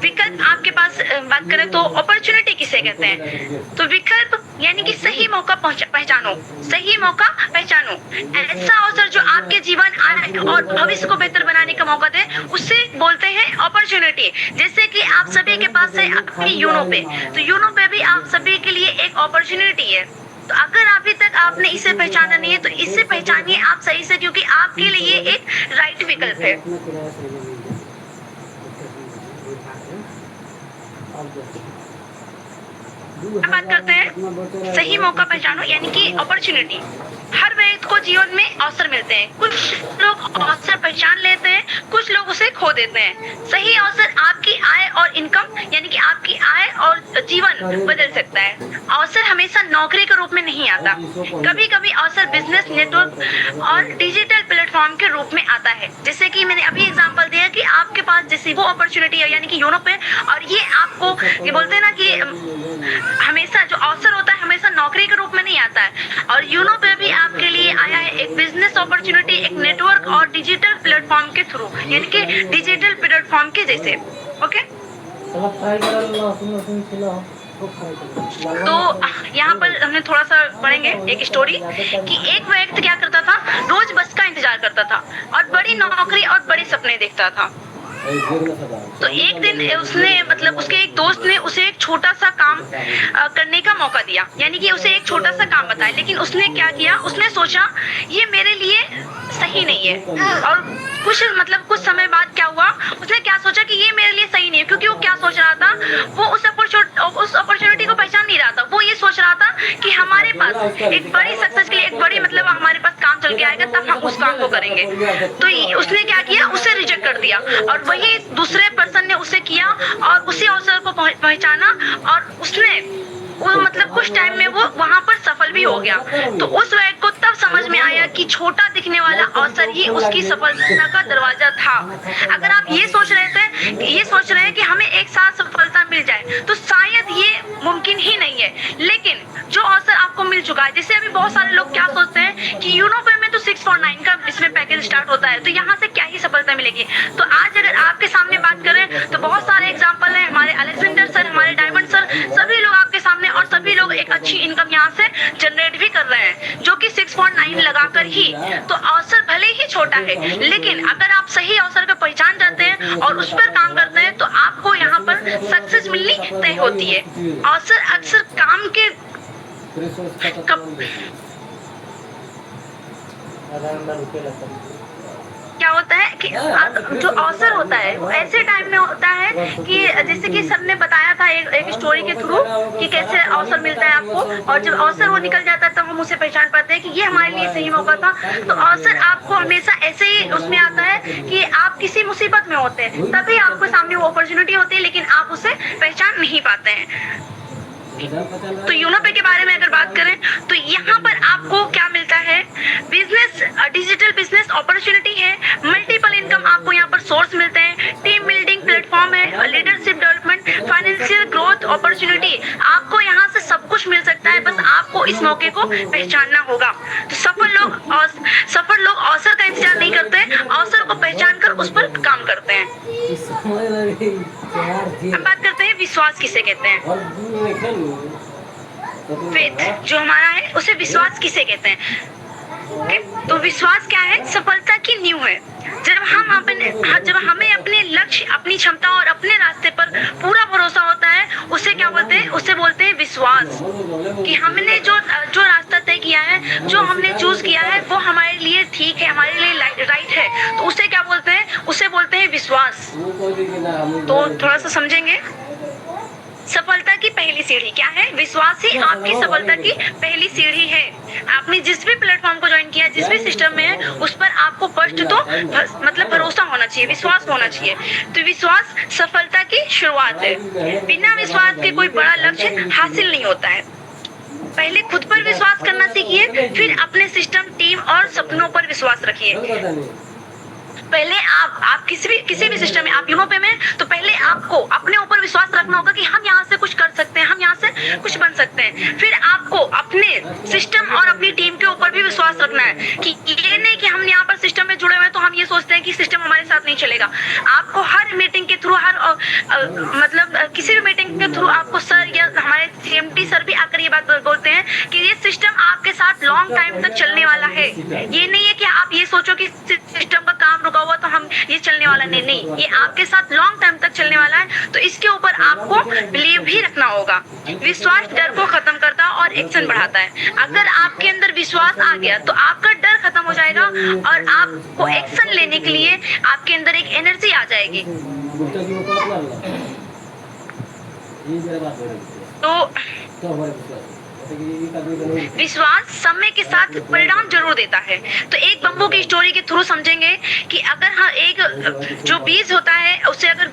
विकल्प आपके पास बात करें तो अपॉर्चुनिटी किसे कहते हैं, तो विकल्प यानी कि सही मौका पहचानो, सही मौका पहचानो, ऐसा अवसर जो आपके जीवन और भविष्य को बेहतर बनाने का मौका दे, उससे बोलते हैं अपॉर्चुनिटी। जैसे कि आप सभी के पास है अपनी यूनो पे, तो यूनो पे भी आप सभी के लिए एक अपॉर्चुनिटी है। तो अगर अभी तक आपने इसे पहचाना नहीं है तो इसे पहचानिए आप सही से, क्योंकि आपके लिए एक राइट विकल्प है। बात करते हैं सही मौका पहचानो यानी कि अपॉर्चुनिटी। हर व्यक्ति को जीवन में अवसर मिलते हैं। कुछ लोग अवसर पहचान लेते हैं, कुछ लोग उसे खो देते हैं। सही अवसर आपकी आय और इनकम यानी कि आपकी आय और जीवन बदल सकता है। अवसर हमेशा नौकरी के रूप में नहीं आता। कभी कभी अवसर बिजनेस नेटवर्क और डिजिटल प्लेटफॉर्म के रूप में आता है। जैसे कि मैंने अभी एग्जांपल दिया कि आपके पास जैसे वो अपॉर्चुनिटी है यानी कि यूनो पे, और ये आपको ये बोलते हैं ना कि हमेशा जो अवसर होता है हमेशा नौकरी के रूप में नहीं आता है, और यूनो पे भी आपके लिए आया है एक बिजनेस अपॉर्चुनिटी, एक नेटवर्क और डिजिटल प्लेटफॉर्म के थ्रू, यानी कि डिजिटल प्लेटफॉर्म के जैसे। ओके, तो यहाँ पर हमने थोड़ा सा पढ़ेंगे एक स्टोरी कि एक व्यक्ति क्या करता था, रोज बस का इंतजार करता था और बड़ी नौकरी और बड़े सपने देखता था। तो एक दिन उसने मतलब उसके एक दोस्त ने उसे एक छोटा सा काम करने का मौका दिया, यानी कि उसे एक छोटा सा काम बताया। लेकिन उसने क्या किया, उसने सोचा ये मेरे लिए सही नहीं है, और कुछ समय बाद क्या हुआ, उसने क्या सोचा कि ये मेरे लिए सही नहीं है, क्योंकि वो क्या सोच रहा था, वो उस अपॉर्चुनिटी को पहचान नहीं रहा था। वो ये सोच रहा था कि हमारे पास एक बड़ी सक्सेस के लिए एक बड़ी मतलब हमारे पास काम चल के आएगा तब हम उस काम को करेंगे। तो उसने क्या किया, उसे रिजेक्ट कर दिया, और वही दूसरे पर्सन ने उसे किया और उसी अवसर को पहचाना, और उसने वो मतलब कुछ टाइम में वो वहाँ पर सफल भी हो गया। तो उस व्यक्ति को तब समझ में आया कि छोटा दिखने वाला अवसर ही उसकी सफलता का दरवाजा था। अगर आप ये सोच रहे हैं कि हमें एक साथ सफलता मिल जाए, तो शायद ये मुमकिन ही नहीं है। लेकिन जो अवसर आपको मिल चुका है, जैसे अभी बहुत सारे लोग क्या सोचते हैं कि यूनो पे में तो 649 का इसमें पैकेज स्टार्ट होता है, तो यहाँ से क्या ही सफलता मिलेगी। तो आज अगर आपके सामने बात करें तो बहुत सारे एग्जाम्पल हैं, हमारे अलेक्जेंडर सर, हमारे डायमंड सर, सभी लोग आपके सामने, और सभी लोग एक अच्छी इनकम यहाँ से जनरेट भी कर रहे हैं, जो कि 6.9 लगाकर ही। तो अवसर भले ही छोटा है, लेकिन अगर आप सही अवसर को पहचान जाते हैं और उस पर काम करते हैं, तो आपको यहाँ पर सक्सेस मिलनी तय होती है। अवसर अक्सर काम के क्या होता है कि जो अवसर होता है वो ऐसे टाइम में होता है कि जैसे कि सर ने बताया था एक स्टोरी के थ्रू कि कैसे अवसर मिलता है आपको, और जब अवसर वो निकल जाता है तब हम उसे पहचान पाते हैं कि ये हमारे लिए सही मौका था। तो अवसर आपको हमेशा ऐसे ही उसमें आता है कि आप किसी मुसीबत में होते हैं, तभी आपके सामने वो अपॉर्चुनिटी होती है, लेकिन आप उसे पहचान नहीं पाते हैं। तो यूनो पे के बारे में अगर बात करें तो यहाँ पर आपको क्या मिलता है, बिजनेस, डिजिटल बिजनेस अपॉर्चुनिटी है, मल्टीपल इनकम आपको यहाँ पर सोर्स मिलते हैं, टीम बिल्डिंग प्लेटफॉर्म है, leadership development, financial growth opportunity, आपको यहाँ से सब कुछ मिल सकता है, बस आपको इस मौके को पहचानना होगा। तो सफल लोग अवसर का इंतजार नहीं करते, अवसर को पहचान कर उस पर काम करते हैं। हम बात करते हैं विश्वास किसे कहते हैं। फेथ जो हमारा है उसे विश्वास किसे कहते हैं। तो विश्वास क्या है, सफलता की नींव है। जब हमें अपने लक्ष्य, अपनी क्षमता और अपने रास्ते पर पूरा भरोसा होता है, उसे क्या बोलते हैं, उसे बोलते हैं विश्वास। कि हमने जो रास्ता तय किया है, जो हमने चूज किया है, वो हमारे लिए ठीक है, हमारे लिए राइट है, तो उसे क्या बोलते हैं, उसे बोलते हैं विश्वास। तो थोड़ा सा समझेंगे। सफलता की पहली सीढ़ी क्या है, विश्वास ही आपकी सफलता की पहली सीढ़ी है। आपने जिस भी प्लेटफॉर्म को ज्वाइन किया, जिस भी सिस्टम में है, उस पर आपको फर्स्ट तो मतलब भरोसा होना चाहिए, विश्वास होना चाहिए। तो विश्वास सफलता की शुरुआत है। बिना विश्वास के कोई बड़ा लक्ष्य हासिल नहीं होता है। पहले खुद पर विश्वास करना सीखिए, फिर अपने सिस्टम, टीम और सपनों पर विश्वास रखिए। पहले आप किसी भी सिस्टम में, आप यूनो पे में, तो पहले आपको अपने ऊपर विश्वास रखना होगा कि हम यहाँ से कुछ कर सकते हैं, हम यहाँ से कुछ बन सकते हैं। फिर आपको अपने सिस्टम और अपनी टीम के ऊपर भी विश्वास रखना है कि ये नहीं कि हम यहाँ पर सिस्टम में जुड़े हुए हैं तो हम ये सोचते हैं कि सिस्टम हमारे साथ नहीं चलेगा। आपको हर मीटिंग के थ्रू, मतलब किसी भी मीटिंग के थ्रू आपको सर या हमारे CMT सर भी आकर ये बात बोलते हैं कि ये सिस्टम आपके साथ लॉन्ग टाइम तक चलने वाला है। ये नहीं है कि आप ये सोचो कि सिस्टम का काम रुका हुआ तो हम ये चलने वाला नहीं, ये आपके साथ लॉन्ग टाइम तक चलने वाला है। तो इसके ऊपर आपको बिलीव भी रखना होगा। विश्वास डर को खत्म करता है और एक्शन बढ़ाता है। अगर आपके अंदर विश्वास आ गया तो आपका डर खत्म हो जाएगा और आपको एक्शन लेने के लिए आपके अंदर एक एनर्जी आ जाएगी। तो विश्वास समय के साथ परिणाम जरूर देता है। तो एक बम्बू की स्टोरी के थ्रू समझेंगे कि अगर हाँ एक जो बीज होता है उसे अगर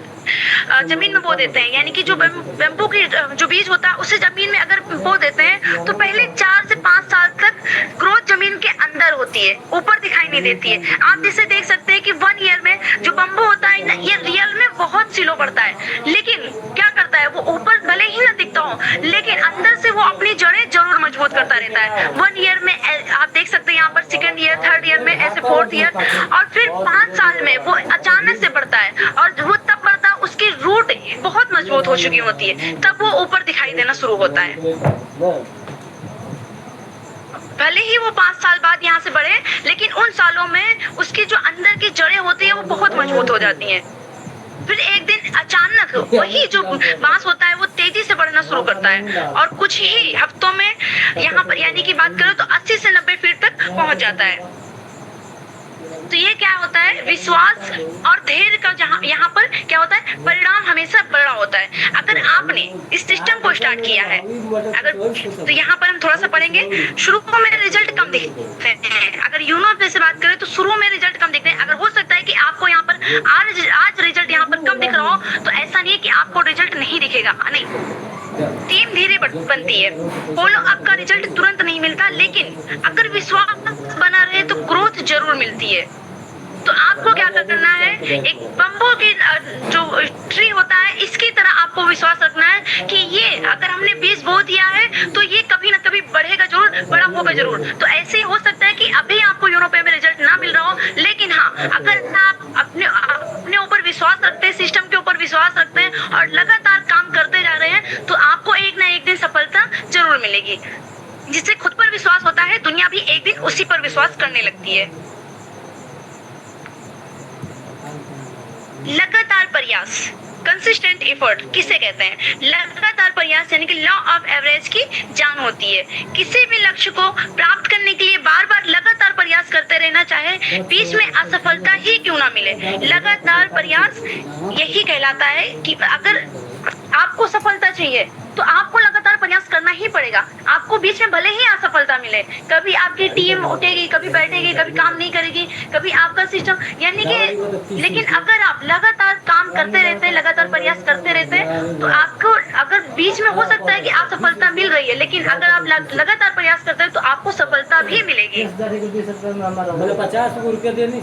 जमीन में बो देते हैं, यानी कि जो बम्बू की जो बीज होता है उसे जमीन में अगर बो देते हैं तो पहले 4 से 5 साल तक ग्रोथ जमीन के अंदर होती है, ऊपर दिखाई नहीं देती है। आप जिसे देख सकते हैं कि 1 ईयर में जो बम्बू होता है ना, ये रियल में बहुत स्लो बढ़ता है, लेकिन क्या करता है वो ऊपर भले ही ना दिखता हो लेकिन अंदर से वो अपनी जड़ें जरूर मजबूत करता रहता है। 1 ईयर में आप देख सकते हैं यहाँ पर 2nd ईयर, 3rd ईयर में, ऐसे 4th ईयर, और फिर 5 साल में वो अचानक से बढ़ता है और वो तब बढ़ता है उसकी रूट बहुत मजबूत हो चुकी होती है, तब वो ऊपर दिखाई देना शुरू होता है। भले ही वो 5 साल बाद यहाँ से बढ़े लेकिन उन सालों में उसकी जो अंदर की जड़ें होती है वो बहुत मजबूत हो जाती हैं। फिर एक दिन अचानक वही जो बांस होता है वो तेजी से बढ़ना शुरू करता है और कुछ ही हफ्तों में यहाँ पर यानी कि बात करें तो 80 से 90 फीट तक पहुंच जाता है। तो ये क्या होता है, विश्वास और धैर्य का जहाँ यहाँ पर क्या होता है, परिणाम हमेशा बड़ा होता है। अगर आपने इस सिस्टम को स्टार्ट किया है, अगर तो यहाँ पर हम थोड़ा सा पढ़ेंगे, शुरू में रिजल्ट कम दिखते हैं। अगर यूनो से बात करें तो शुरू में रिजल्ट कम दिखते हैं। अगर हो सकता है कि आपको यहाँ पर आज रिजल्ट यहाँ पर कम दिख रहा हो तो ऐसा नहीं है कि आपको रिजल्ट नहीं दिखेगा, नहीं, टीम धीरे बनती है। फॉलो अप का रिजल्ट तुरंत नहीं मिलता, लेकिन अगर विश्वास बना रहे तो ग्रोथ जरूर मिलती है। तो आपको क्या करना है, एक बम्बू की जो ट्री होता है इसकी तरह आपको विश्वास रखना है कि ये अगर हमने बीज बो दिया है तो ये कभी ना कभी बढ़ेगा जरूर, बड़ा होगा जरूर। तो ऐसे हो सकता है कि अभी आपको यूरोपे में रिजल्ट ना मिल रहा हो, लेकिन हाँ अगर आप अपने ऊपर विश्वास रखते हैं, सिस्टम के ऊपर विश्वास रखते हैं और लगातार काम करते जा रहे हैं तो आपको एक ना एक दिन सफलता जरूर मिलेगी। जिससे खुद पर विश्वास होता है, दुनिया भी एक दिन उसी पर विश्वास करने लगती है। लगातार प्रयास, कंसिस्टेंट एफर्ट किसे कहते हैं, लगातार प्रयास यानी कि लॉ ऑफ एवरेज की जान होती है। किसी भी लक्ष्य को प्राप्त करने के लिए बार बार लगातार प्रयास करते रहना, चाहे बीच में असफलता ही क्यों ना मिले। लगातार प्रयास यही कहलाता है कि अगर आपको सफलता चाहिए तो आपको लगातार प्रयास करना ही पड़ेगा। आपको बीच में भले ही असफलता मिले, कभी आपकी टीम उठेगी, कभी बैठेगी, कभी काम नहीं करेगी, कभी आपका सिस्टम, यानी कि लेकिन अगर आप लगातार काम करते रहते हैं, लगातार प्रयास करते रहते हैं तो आपको अगर बीच में हो सकता है कि असफलता मिल रही है, लेकिन अगर आप लगातार प्रयास करते हैं तो आपको सफलता भी मिलेगी। 50 रुपया देनी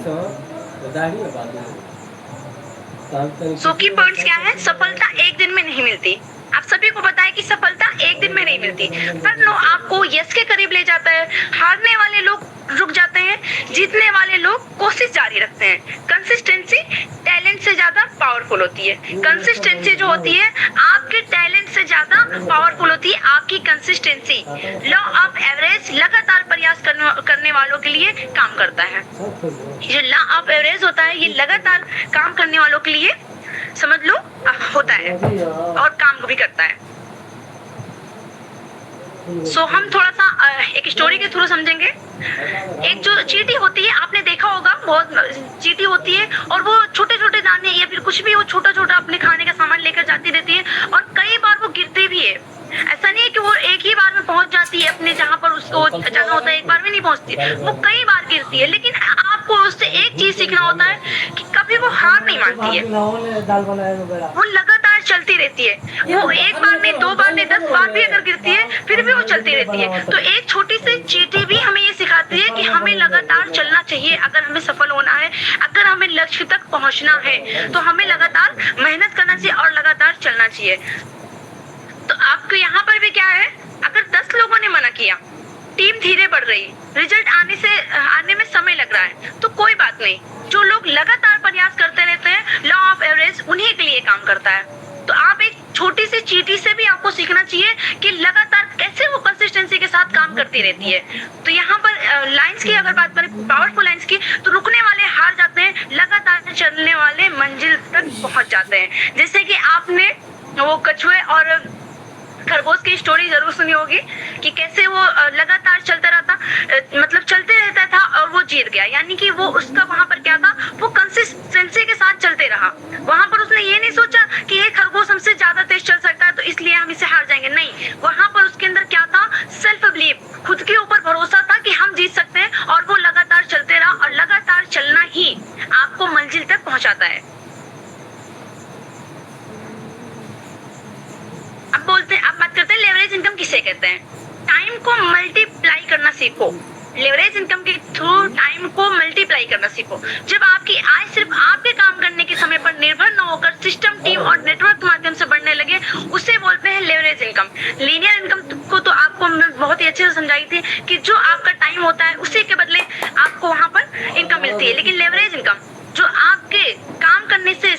सो की पॉइंट्स क्या है, सफलता एक दिन में नहीं मिलती। आप सभी को पता है कि सफलता एक दिन में नहीं मिलती। हर लोग आपको यस के करीब ले जाता है। हारने वाले लोग रुक जाते हैं, जीतने वाले लोग कोशिश जारी रखते हैं। कंसिस्टेंसी टैलेंट से ज्यादा पावरफुल होती है। कंसिस्टेंसी जो होती है आपके टैलेंट से ज्यादा पावरफुल होती है, आपकी कंसिस्टेंसी। लॉ ऑफ एवरेज लगातार प्रयास करने वालों के लिए काम करता है। ये लॉ ऑफ एवरेज होता है, ये लगातार काम करने वालों के लिए समझ लो होता है और काम भी करता है। सो हम थोड़ा सा एक स्टोरी के थ्रू समझेंगे। एक जो चींटी होती है, आपने देखा होगा, बहुत चींटी होती है और वो छोटे छोटे दाने या फिर कुछ भी वो छोटा छोटा अपने खाने का सामान लेकर जाती रहती है और कई बार वो गिरती भी है। ऐसा नहीं है कि वो एक ही बार में पहुंच जाती है अपने जहाँ पर उसको जाना होता है, एक बार में नहीं पहुंचती, वो कई बार गिरती है। लेकिन आपको उससे एक चीज सीखना होता है कि कभी वो हार नहीं मानती है, वो लगातार चलती रहती है। वो एक बार में, 2 बार में, 10 बार भी अगर गिरती है फिर भी वो चलती रहती है। तो एक छोटी सी चींटी भी हमें ये सिखाती है कि हमें लगातार चलना चाहिए। अगर हमें सफल होना है, अगर हमें लक्ष्य तक पहुंचना है तो हमें लगातार मेहनत करना चाहिए और लगातार चलना चाहिए। तो आपको यहाँ पर भी क्या है, अगर 10 लोगों ने मना किया, टीम धीरे बढ़ रही, रिजल्ट आने में समय लग रहा है, तो कोई बात नहीं। जो लोग लगातार प्रयास करते रहते हैं, लॉ ऑफ एवरेज उन्हीं के लिए काम करता है। तो आप एक छोटी सी चींटी से भी आपको सीखना चाहिए कि लगातार कैसे वो कंसिस्टेंसी के साथ काम करती रहती है। तो यहाँ पर लाइंस की अगर बात करें, पावरफुल लाइंस की, तो रुकने वाले हार जाते हैं, लगातार चलने वाले मंजिल तक पहुंच जाते हैं। जैसे कि आपने वो कछुए और खरगोश की स्टोरी जरूर सुनी होगी कि कैसे वो लगातार चलता रहता, मतलब चलते रहता था और वो जीत गया। यानी कि वो उसका वहां पर क्या था, वो कंसिस्टेंसी के साथ चलते रहा। वहां पर उसने ये नहीं सोचा कि ये खरगोश हमसे ज्यादा तेज चल सकता है तो इसलिए हम इसे हार जाएंगे, नहीं। वहां पर उसके अंदर क्या था, और वो लगातार चलते रहा, और लगातार चलना ही आपको मंजिल तक पहुंचाता है। अब बात करते हैं लेवरेज इनकम किसे कहते हैं। टाइम को मल्टीप्लाई करना सीखो। लेवरेज इनकम के थ्रू टाइम को मल्टीप्लाई करना सीखो। जब आपकी आय सिर्फ आपके काम करने के समय पर निर्भर न होकर सिस्टम, टीम और नेटवर्क के माध्यम से बढ़ने लगे, उसे बोलते हैं लेवरेज इनकम। लीनियर इनकम को तो आपको बहुत ही अच्छे से समझाई थी कि जो आपका टाइम होता है उसी के बदले आपको वहां पर इनकम मिलती है। लेकिन लेवरेज इनकम जो आपके काम करने से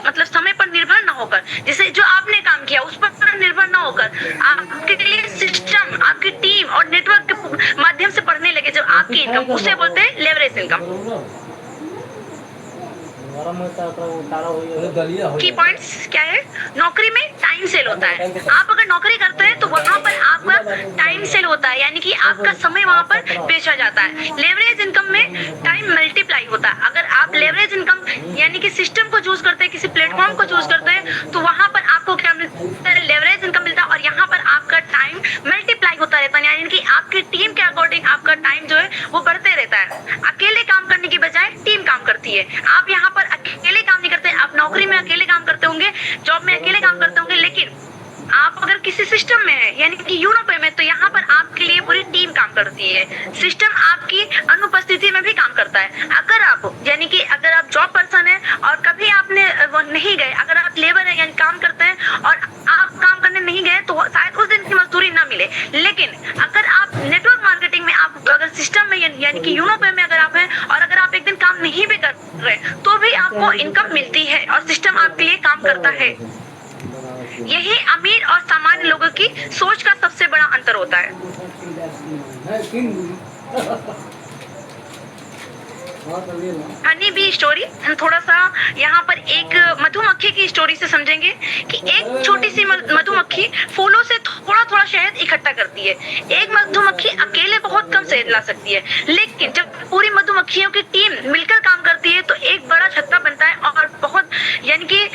मतलब समय पर निर्भर न होकर, जैसे जो आपने काम किया उस पर निर्भर न होकर आपके लिए सिस्टम, आपकी टीम और नेटवर्क के माध्यम से बढ़ने लगे जब आपकी इनकम, उसे बोलते हैं लेवरेज इनकम। की पॉइंट्स क्या है? नौकरी में टाइम सेल होता है। आप अगर नौकरी करते हैं तो वहां पर आपका टाइम सेल होता है, यानी कि आपका समय वहां पर बेचा जाता है। लेवरेज इनकम में टाइम मल्टीप्लाई होता है। अगर आप लेवरेज इनकम यानी कि सिस्टम को चूज करते हैं, किसी प्लेटफॉर्म को चूज करते हैं, तो वहां पर आपको क्या मिलता है? लेवरेज इनकम मिलता है, और यहाँ पर आपका टाइम मल्टीप्लाई होता रहता है, यानी कि आपकी टीम के अकॉर्डिंग आपका टाइम जो है वो बढ़ते रहता है। अकेले काम करने की बजाय टीम काम करती है। आप यहाँ पर अकेले काम नहीं करते, आप नौकरी में अकेले काम करते होंगे, जॉब में अकेले काम करते होंगे, लेकिन आप अगर किसी सिस्टम में है यानी कि यूरोप में, तो यहाँ पर आपके लिए पूरी टीम काम करती है। सिस्टम आपकी अनुपस्थिति में भी काम करता है। अगर आप यानी कि अगर आप जॉब पर्सन है और कभी आपने वो नहीं गए, अगर आप लेबर है यानी काम करते हैं और आप काम करने नहीं गए, तो शायद उस दिन की मजदूरी ना मिले। लेकिन अगर आप नेटवर्क मार्केटिंग में, आप अगर सिस्टम में यानी कि यूरोप में अगर आप हैं और अगर आप एक दिन काम नहीं भी कर रहे, तो भी आपको इनकम मिलती है और सिस्टम आपके लिए काम करता है। यही अमीर और सामान्य लोगों की सोच का सबसे बड़ा अंतर होता है। हनी बी स्टोरी, हम थोड़ा सा यहाँ पर एक मधुमक्खी की स्टोरी से समझेंगे कि एक छोटी सी मधुमक्खी फूलों से थोड़ा थोड़ा शहद इकट्ठा करती है। एक मधुमक्खी अकेले बहुत कम शहद ला सकती है, लेकिन जब पूरी मधुमक्खियों की टीम मिलकर काम करती है तो एक बड़ा छत्ता बनता है और बहुत यानी कि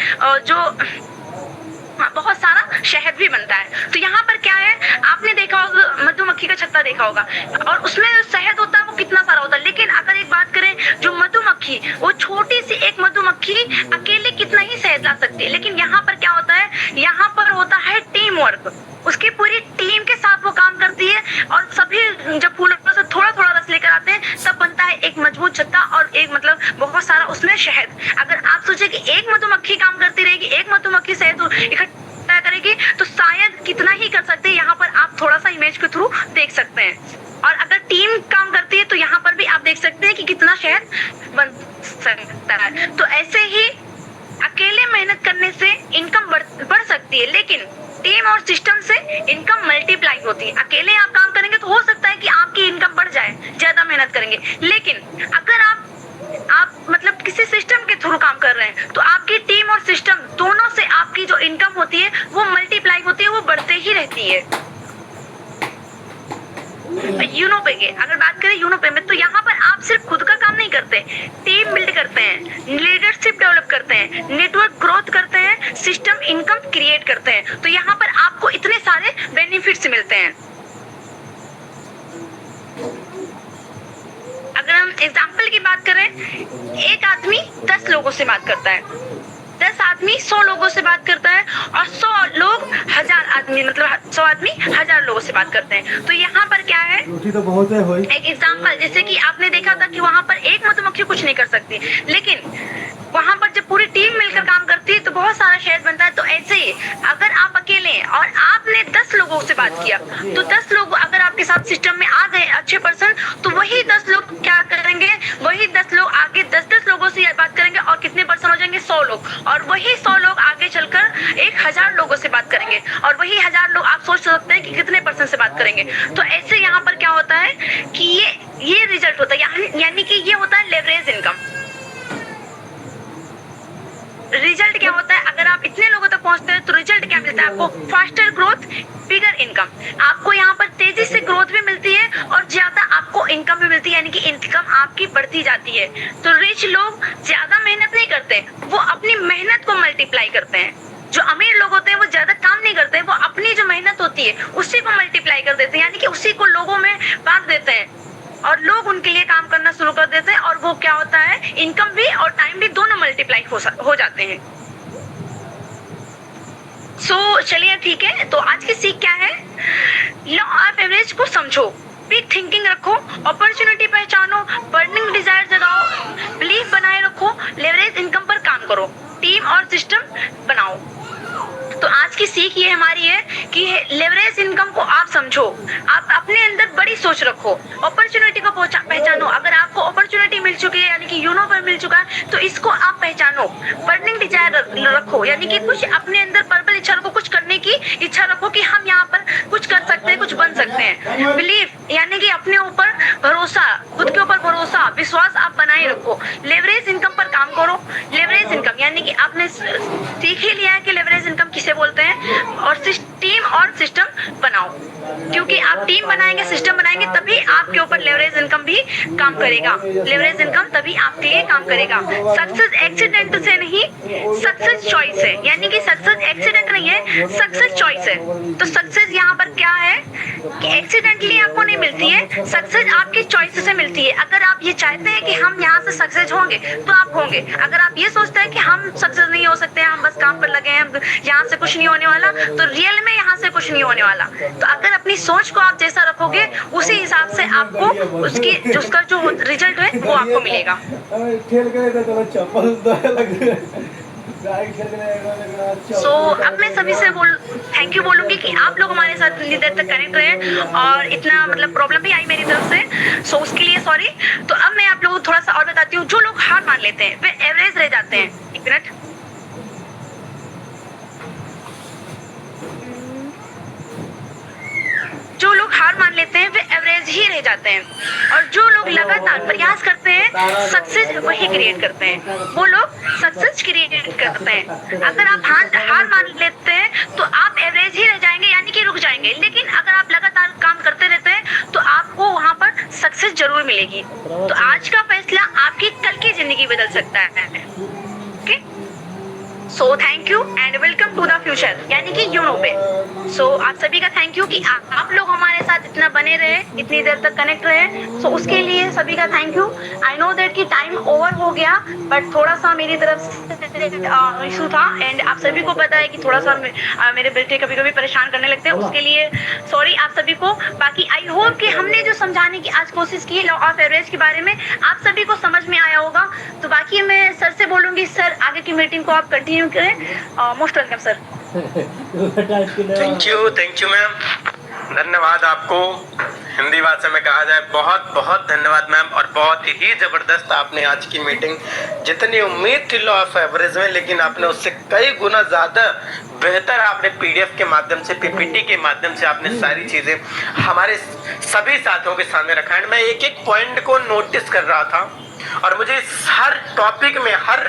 बहुत सारा शहद भी बनता है। तो यहाँ पर क्या है, आपने देखा होगा मधुमक्खी का छत्ता देखा होगा और उसमें जो शहद होता है वो कितना सारा होता है। लेकिन अगर एक बात करें, जो मधुमक्खी, वो छोटी सी एक मधुमक्खी अकेले कितना ही शहद ला सकती है। लेकिन यहाँ पर क्या होता है, यहाँ पर होता है टीम वर्क। उसकी पूरी टीम के साथ वो काम करती है और सभी जब फूलों से थोड़ा थोड़ा रस लेकर आते हैं तब बनता है एक मजबूत छत्ता और एक मतलब बहुत सारा उसमें शहद। अगर आप सोचे कि एक मधुमक्खी काम करती रहेगी, एक मधुमक्खी शहद इकट्ठा करेगी, तो शायद कितना ही कर सकते हैं। यहाँ पर आप थोड़ा सा इमेज के थ्रू देख सकते हैं। और अगर टीम काम करती है तो यहाँ पर भी आप देख सकते हैं कि कितना शहद बन सकता है। तो ऐसे ही अकेले मेहनत करने से इनकम बढ़ सकती है, लेकिन टीम और सिस्टम से इनकम मल्टीप्लाई होती है। अकेले आप काम करेंगे तो हो सकता है कि आपकी इनकम बढ़ जाए, ज्यादा मेहनत करेंगे, लेकिन अगर आप मतलब किसी सिस्टम के थ्रू काम कर रहे हैं तो आपकी टीम और सिस्टम दोनों से आपकी जो इनकम होती है वो मल्टीप्लाई होती है, वो बढ़ते ही रहती है। यूनो पे अगर बात करें यूनो पे में, तो यहाँ पर आप सिर्फ खुद का काम नहीं करते, टीम बिल्ड करते हैं, लीडरशिप डेवलप करते हैं, नेटवर्क ग्रोथ करते हैं, सिस्टम इनकम क्रिएट करते हैं। तो यहाँ पर आपको इतने सारे बेनिफिट्स मिलते हैं। अगर हम एग्जाम्पल की बात करें, एक आदमी 10 लोगों से बात करता है, 10 आदमी 100 लोगों से बात करता है और 100 लोग 1000 आदमी मतलब 100 आदमी 1000 लोगों से बात करते हैं। तो यहाँ पर क्या है, तो बहुत है एक एग्जाम्पल, जैसे कि आपने देखा था कि वहाँ पर एक मधुमक्खी कुछ नहीं कर सकती, लेकिन वहाँ पर जब पूरी टीम मिलकर काम करती है तो बहुत सारा शहद बनता है। तो ऐसे ही अगर आप अकेले हैं और आपने 10 लोगों से बात किया, तो 10 लोग अगर आपके साथ सिस्टम में आ गए अच्छे पर्सन, तो वही 10 लोग क्या करेंगे, वही 10 लोग आगे 10 लोगों से बात करेंगे और कितने पर्सन हो जाएंगे, 100 लोग, और वही 100 लोग आगे चलकर 1000 लोगों से बात करेंगे और वही 1000 लोग आप सोच सकते हैं कि कितने पर्सन से बात करेंगे। तो ऐसे यहाँ पर क्या होता है कि ये रिजल्ट होता है, यानी कि ये होता है लेवरेज इनकम। रिजल्ट क्या होता है, अगर आप इतने लोगों तक पहुंचते हैं तो रिजल्ट क्या मिलता है आपको, फास्टर ग्रोथ, बिगर इनकम। आपको यहाँ पर तेजी से ग्रोथ भी मिलती है और ज्यादा आपको इनकम भी मिलती है, यानी कि इनकम आपकी बढ़ती जाती है। तो रिच लोग ज्यादा मेहनत नहीं करते, वो अपनी मेहनत को मल्टीप्लाई करते हैं। जो अमीर लोग होते हैं वो ज्यादा काम नहीं करते, वो अपनी जो मेहनत होती है उसी को मल्टीप्लाई कर देते हैं, यानी कि उसी को लोगों में बांट देते हैं। और लोग उनके लिए काम करना शुरू कर देते हैं, और वो क्या होता है, इनकम भी और टाइम भी दोनों मल्टीप्लाई हो जाते हैं। चलिए ठीक है, तो आज की सीख क्या है, लॉ ऑफ एवरेज को समझो, बिग थिंकिंग रखो, अपॉर्चुनिटी पहचानो, बर्निंग डिजायर जगाओ, बिलीफ बनाए रखो, लेवरेज इनकम पर काम करो, टीम और सिस्टम बनाओ। तो आज की सीख ये हमारी है कि लेवरेज इनकम को आप समझो, आप अपने अंदर बड़ी सोच रखो, अपॉर्चुनिटी को पहचानो। अगर आपको अपॉर्चुनिटी मिल चुकी है, यानी कि यूनो पर मिल चुका है, तो इसको आप पहचानो। बर्निंग डिजायर रखो, यानी कि कुछ अपने अंदर प्रबल इच्छा रखो, कुछ करने की इच्छा रखो कि हम यहाँ पर कुछ कर सकते हैं, कुछ बन सकते हैं। बिलीफ यानी कि अपने ऊपर भरोसा, खुद के ऊपर भरोसा, विश्वास आप बनाए रखो। लेवरेज इनकम पर काम करो। लेवरेज इनकम यानी कि आपने सीख ही लिया है कि लेवरेज इनकम किसे बोलते हैं, और टीम और सिस्टम बनाओ, क्योंकि आप टीम बनाएंगे, सिस्टम बनाएंगे, तभी आपके ऊपर लेवरेज इनकम भी काम करेगा। लेवरेज इनकम तभी आपके लिए काम करेगा। सक्सेस एक्सीडेंट से नहीं, सक्सेस चॉइस है, यानी कि सक्सेस एक्सीडेंट नहीं है, सक्सेस चॉइस है। तो सक्सेस यहाँ पर क्या है कि एक्सीडेंटली आपको नहीं मिलती है, सक्सेस आपकी चॉइस से मिलती है। अगर आप ये चाहते हैं कि हम यहाँ से सक्सेस होंगे तो आप होंगे। अगर आप ये सोचते हैं कि हम सक्सेस नहीं हो सकते हैं, हम बस काम पर लगे हैं, यहाँ से कुछ नहीं होने वाला, तो रियल में यहाँ से कुछ नहीं होने वाला। तो अगर अपनी सोच को आप जैसा रखोगे, उसी हिसाब से आपको उसका जो रिजल्ट है वो आपको मिलेगा। अब मैं सभी से थैंक यू बोलूंगी कि आप लोग हमारे साथ इतनी देर तक कनेक्ट रहे, और इतना मतलब प्रॉब्लम भी आई मेरी तरफ से, उसके लिए सॉरी। तो अब मैं आप लोगों को थोड़ा सा और बताती हूँ। जो लोग हार मान लेते हैं वे एवरेज रह जाते हैं। एक मिनट, जो लोग हार मान लेते हैं वे एवरेज ही रह जाते हैं, और जो लोग लगातार प्रयास करते हैं सक्सेस वही क्रिएट करते हैं, वो लोग सक्सेस क्रिएट करते हैं। अगर आप हार मान लेते हैं तो आप एवरेज ही रह जाएंगे, यानी कि रुक जाएंगे। लेकिन अगर आप लगातार काम करते रहते हैं तो आपको वहाँ पर सक्सेस जरूर मिलेगी। तो आज का फैसला आपकी कल की जिंदगी बदल सकता है। Okay, so thank you and welcome to the future, यानी कि यूनो पे। आप सभी का थैंक यू कि आप लोग हमारे साथ इतना बने रहे, इतनी देर तक कनेक्ट रहे। उसके लिए सभी का thank you. I know that कि टाइम ओवर हो गया, बट थोड़ा सा मेरी तरफ से इशू था, एंड आप सभी को पता है कि थोड़ा सा मेरे बेटे कभी कभी परेशान करने लगते हैं, उसके लिए सॉरी आप सभी को। बाकी आई होप कि हमने जो समझाने की आज कोशिश की लॉ ऑफ एवरेज के बारे में, आप सभी को समझ में आया होगा। तो बाकी मैं सर से बोलूंगी, सर आगे की मीटिंग को आप कंटिन्यू करें। Most welcome sir. Thank you ma'am, धन्यवाद आपको। हिंदी भाषा में कहा जाए बहुत बहुत धन्यवाद मैम, और बहुत ही जबरदस्त आपने आज की मीटिंग, जितनी उम्मीद थी लॉ ऑफ एवरेज में, लेकिन आपने उससे कई गुना ज्यादा बेहतर आपने पीडीएफ के माध्यम से, पीपीटी के माध्यम से आपने सारी चीजें हमारे सभी साथियों के सामने रखा है। मैं एक एक पॉइंट को नोटिस कर रहा था, और मुझे हर टॉपिक में, हर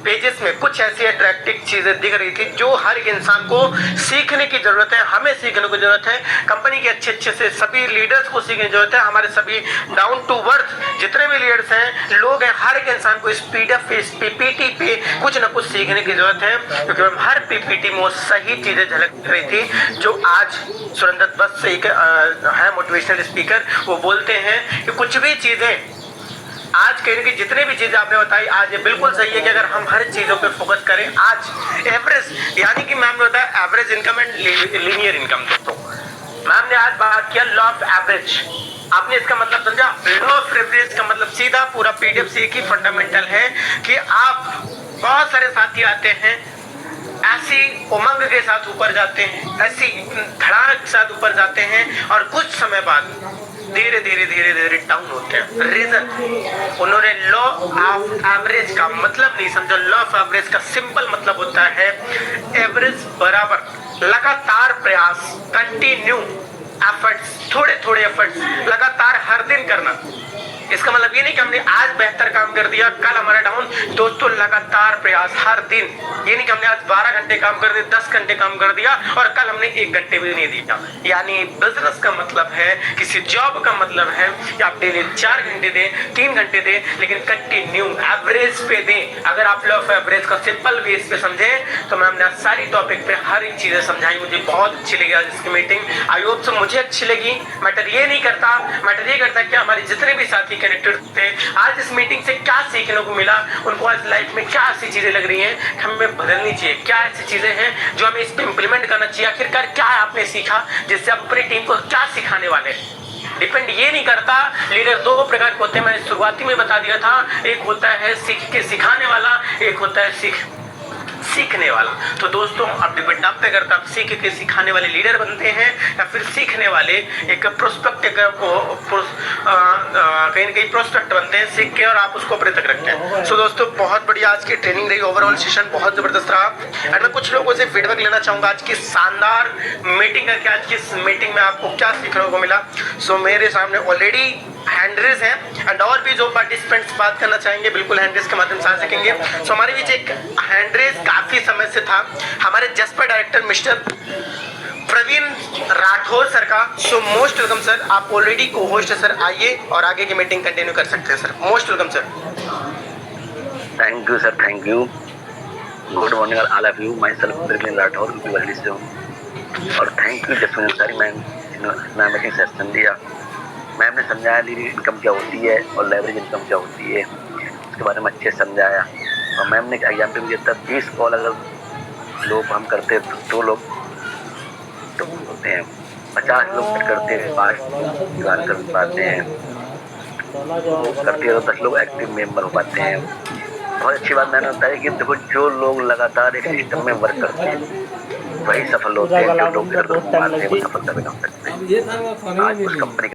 पेजेस में कुछ ऐसी अट्रैक्टिव चीजें दिख रही थी जो हर एक इंसान को सीखने की जरूरत है, हमें सीखने की जरूरत है, कंपनी के अच्छे से सभी लीडर्स को सीखने की जरूरत है, हमारे सभी डाउन टू अर्थ जितने भी लीडर्स हैं, लोग हैं, हर एक इंसान को इस पीडीएफ पे, इस पीपीटी पे कुछ ना कुछ सीखने की जरूरत है, क्योंकि हर पीपीटी में वो सही चीजें झलक रही थी जो आज सुरेंद्र बस से एक है मोटिवेशनल स्पीकर, वो बोलते हैं कि कुछ भी चीजें आज कहने की जितने भी चीजें आपने बताई, आज ये बिल्कुल सही है कि अगर हम हर चीजों पे फोकस करें, आज एवरेज यानी कि मैम ने बताया average income and linear income. दोस्तों मैम ने आज बात किया लॉ ऑफ एवरेज, आपने इसका मतलब समझा। लॉ ऑफ एवरेज का मतलब सीधा पूरा पीडीएफ से एक ही फंडामेंटल है कि आप, बहुत सारे साथी आते हैं ऐसी उमंग के साथ ऊपर जाते हैं, ऐसी धड़ाक के साथ ऊपर जाते हैं, और कुछ समय बाद धीरे धीरे डाउन होते हैं। रीजन, उन्होंने लॉ ऑफ एवरेज का मतलब नहीं समझा। लॉ ऑफ एवरेज का सिंपल मतलब होता है एवरेज बराबर लगातार प्रयास, कंटिन्यू एफर्ट्स, थोड़े एफर्ट्स लगातार हर दिन करना। इसका मतलब ये नहीं कि हमने आज बेहतर काम कर दिया कल हमारा डाउन। दोस्तों लगातार प्रयास हर दिन, ये नहीं कि हमने आज 12 घंटे काम कर दिया, 10 घंटे काम कर दिया और कल हमने 1 घंटे भी नहीं दिया। यानी बिजनेस का मतलब है, किसी जॉब का मतलब है कि आप डेली 4 घंटे दें, 3 घंटे दें, लेकिन कंटिन्यू एवरेज पे दें। अगर आप लॉ ऑफ एवरेज का सिंपल बेस पे समझे तो मैं हमने सारी टॉपिक पे हर एक चीजें समझाई। मुझे बहुत अच्छी लगी आज इसकी मीटिंग, आई होप सो मुझे अच्छी लगी। मैटर ये नहीं करता, मैटर ये करता कि हमारे जितने भी साथी कनेक्टेड थे आज इस मीटिंग से क्या सीखने को मिला, उनको आज लाइफ में क्या ऐसी चीजें लग रही हैं हमें बदलनी चाहिए, क्या ऐसी चीजें हैं जो हमें इस पे इम्प्लीमेंट करना चाहिए। आखिरकार क्या आपने सीखा जिससे आप अपनी टीम को क्या सिखाने वाले। डिपेंड ये नहीं करता, लीडर 2 प्रकार के होते हैं, मैंने शुरुआती में बता दिया था। एक होता है सीख के सिखाने वाला, एक होता है सीखने वाला। तो दोस्तों अब डिपेंड आप पे करता, आप सीख के सिखाने वाले लीडर बनते हैं या फिर सीखने वाले एक प्रोस्पेक्ट को कहीं ना कहीं प्रोस्पेक्ट बनते हैं सीख के और आप उसको अपने तक रखते हैं। सो दोस्तों बहुत बढ़िया आज की ट्रेनिंग रही, ओवरऑल सेशन बहुत जबरदस्त रहा। एंड मैं कुछ लोगों से फीडबैक लेना चाहूंगा आज की शानदार मीटिंग करके, आज की इस मीटिंग में आपको क्या सीखने को मिला। सो मेरे सामने ऑलरेडी हैंड रेज है एंड और भी जो पार्टिसिपेंट्स बात करना चाहेंगे बिल्कुल हैंड रेज के माध्यम से आ सकेंगे। सो हमारे बीच एक हैंड रेज काफी समय से था हमारे जसपा director Mr Praveen Rathore sir का। सो मोस्ट वेलकम सर, आप ऑलरेडी को होस्ट है सर, आइए और आगे की मीटिंग कंटिन्यू कर सकते हैं sir. Most welcome sir. Thank you sir, thank you. Good morning all of you, myself Praveen Rathore Delhi से हूँ और thank you Jaswant sir ma'am meeting session दिया। मैम ने समझाया लीड इनकम क्या होती है और लेवरेज इनकम क्या होती है, उसके बारे में अच्छे से समझाया। और मैम ने एग्जाम्पल भी दिया था 20 कॉल अगर लोग हम करते हैं तो 2 लोग तो होते हैं, 50 लोग करते हैं 5 ज्वाइन कर पाते हैं, करते हैं तो 10 लोग एक्टिव मेंबर हो पाते हैं। बहुत अच्छी बात मैंने बताया कि देखो जो लोग लगातार एक सिस्टम में वर्क करते हैं वही सफल होते हैं, जो लोग इधर उधर घूमते हैं वो सफलता भी नहीं हो सकते। आज उस कंपनी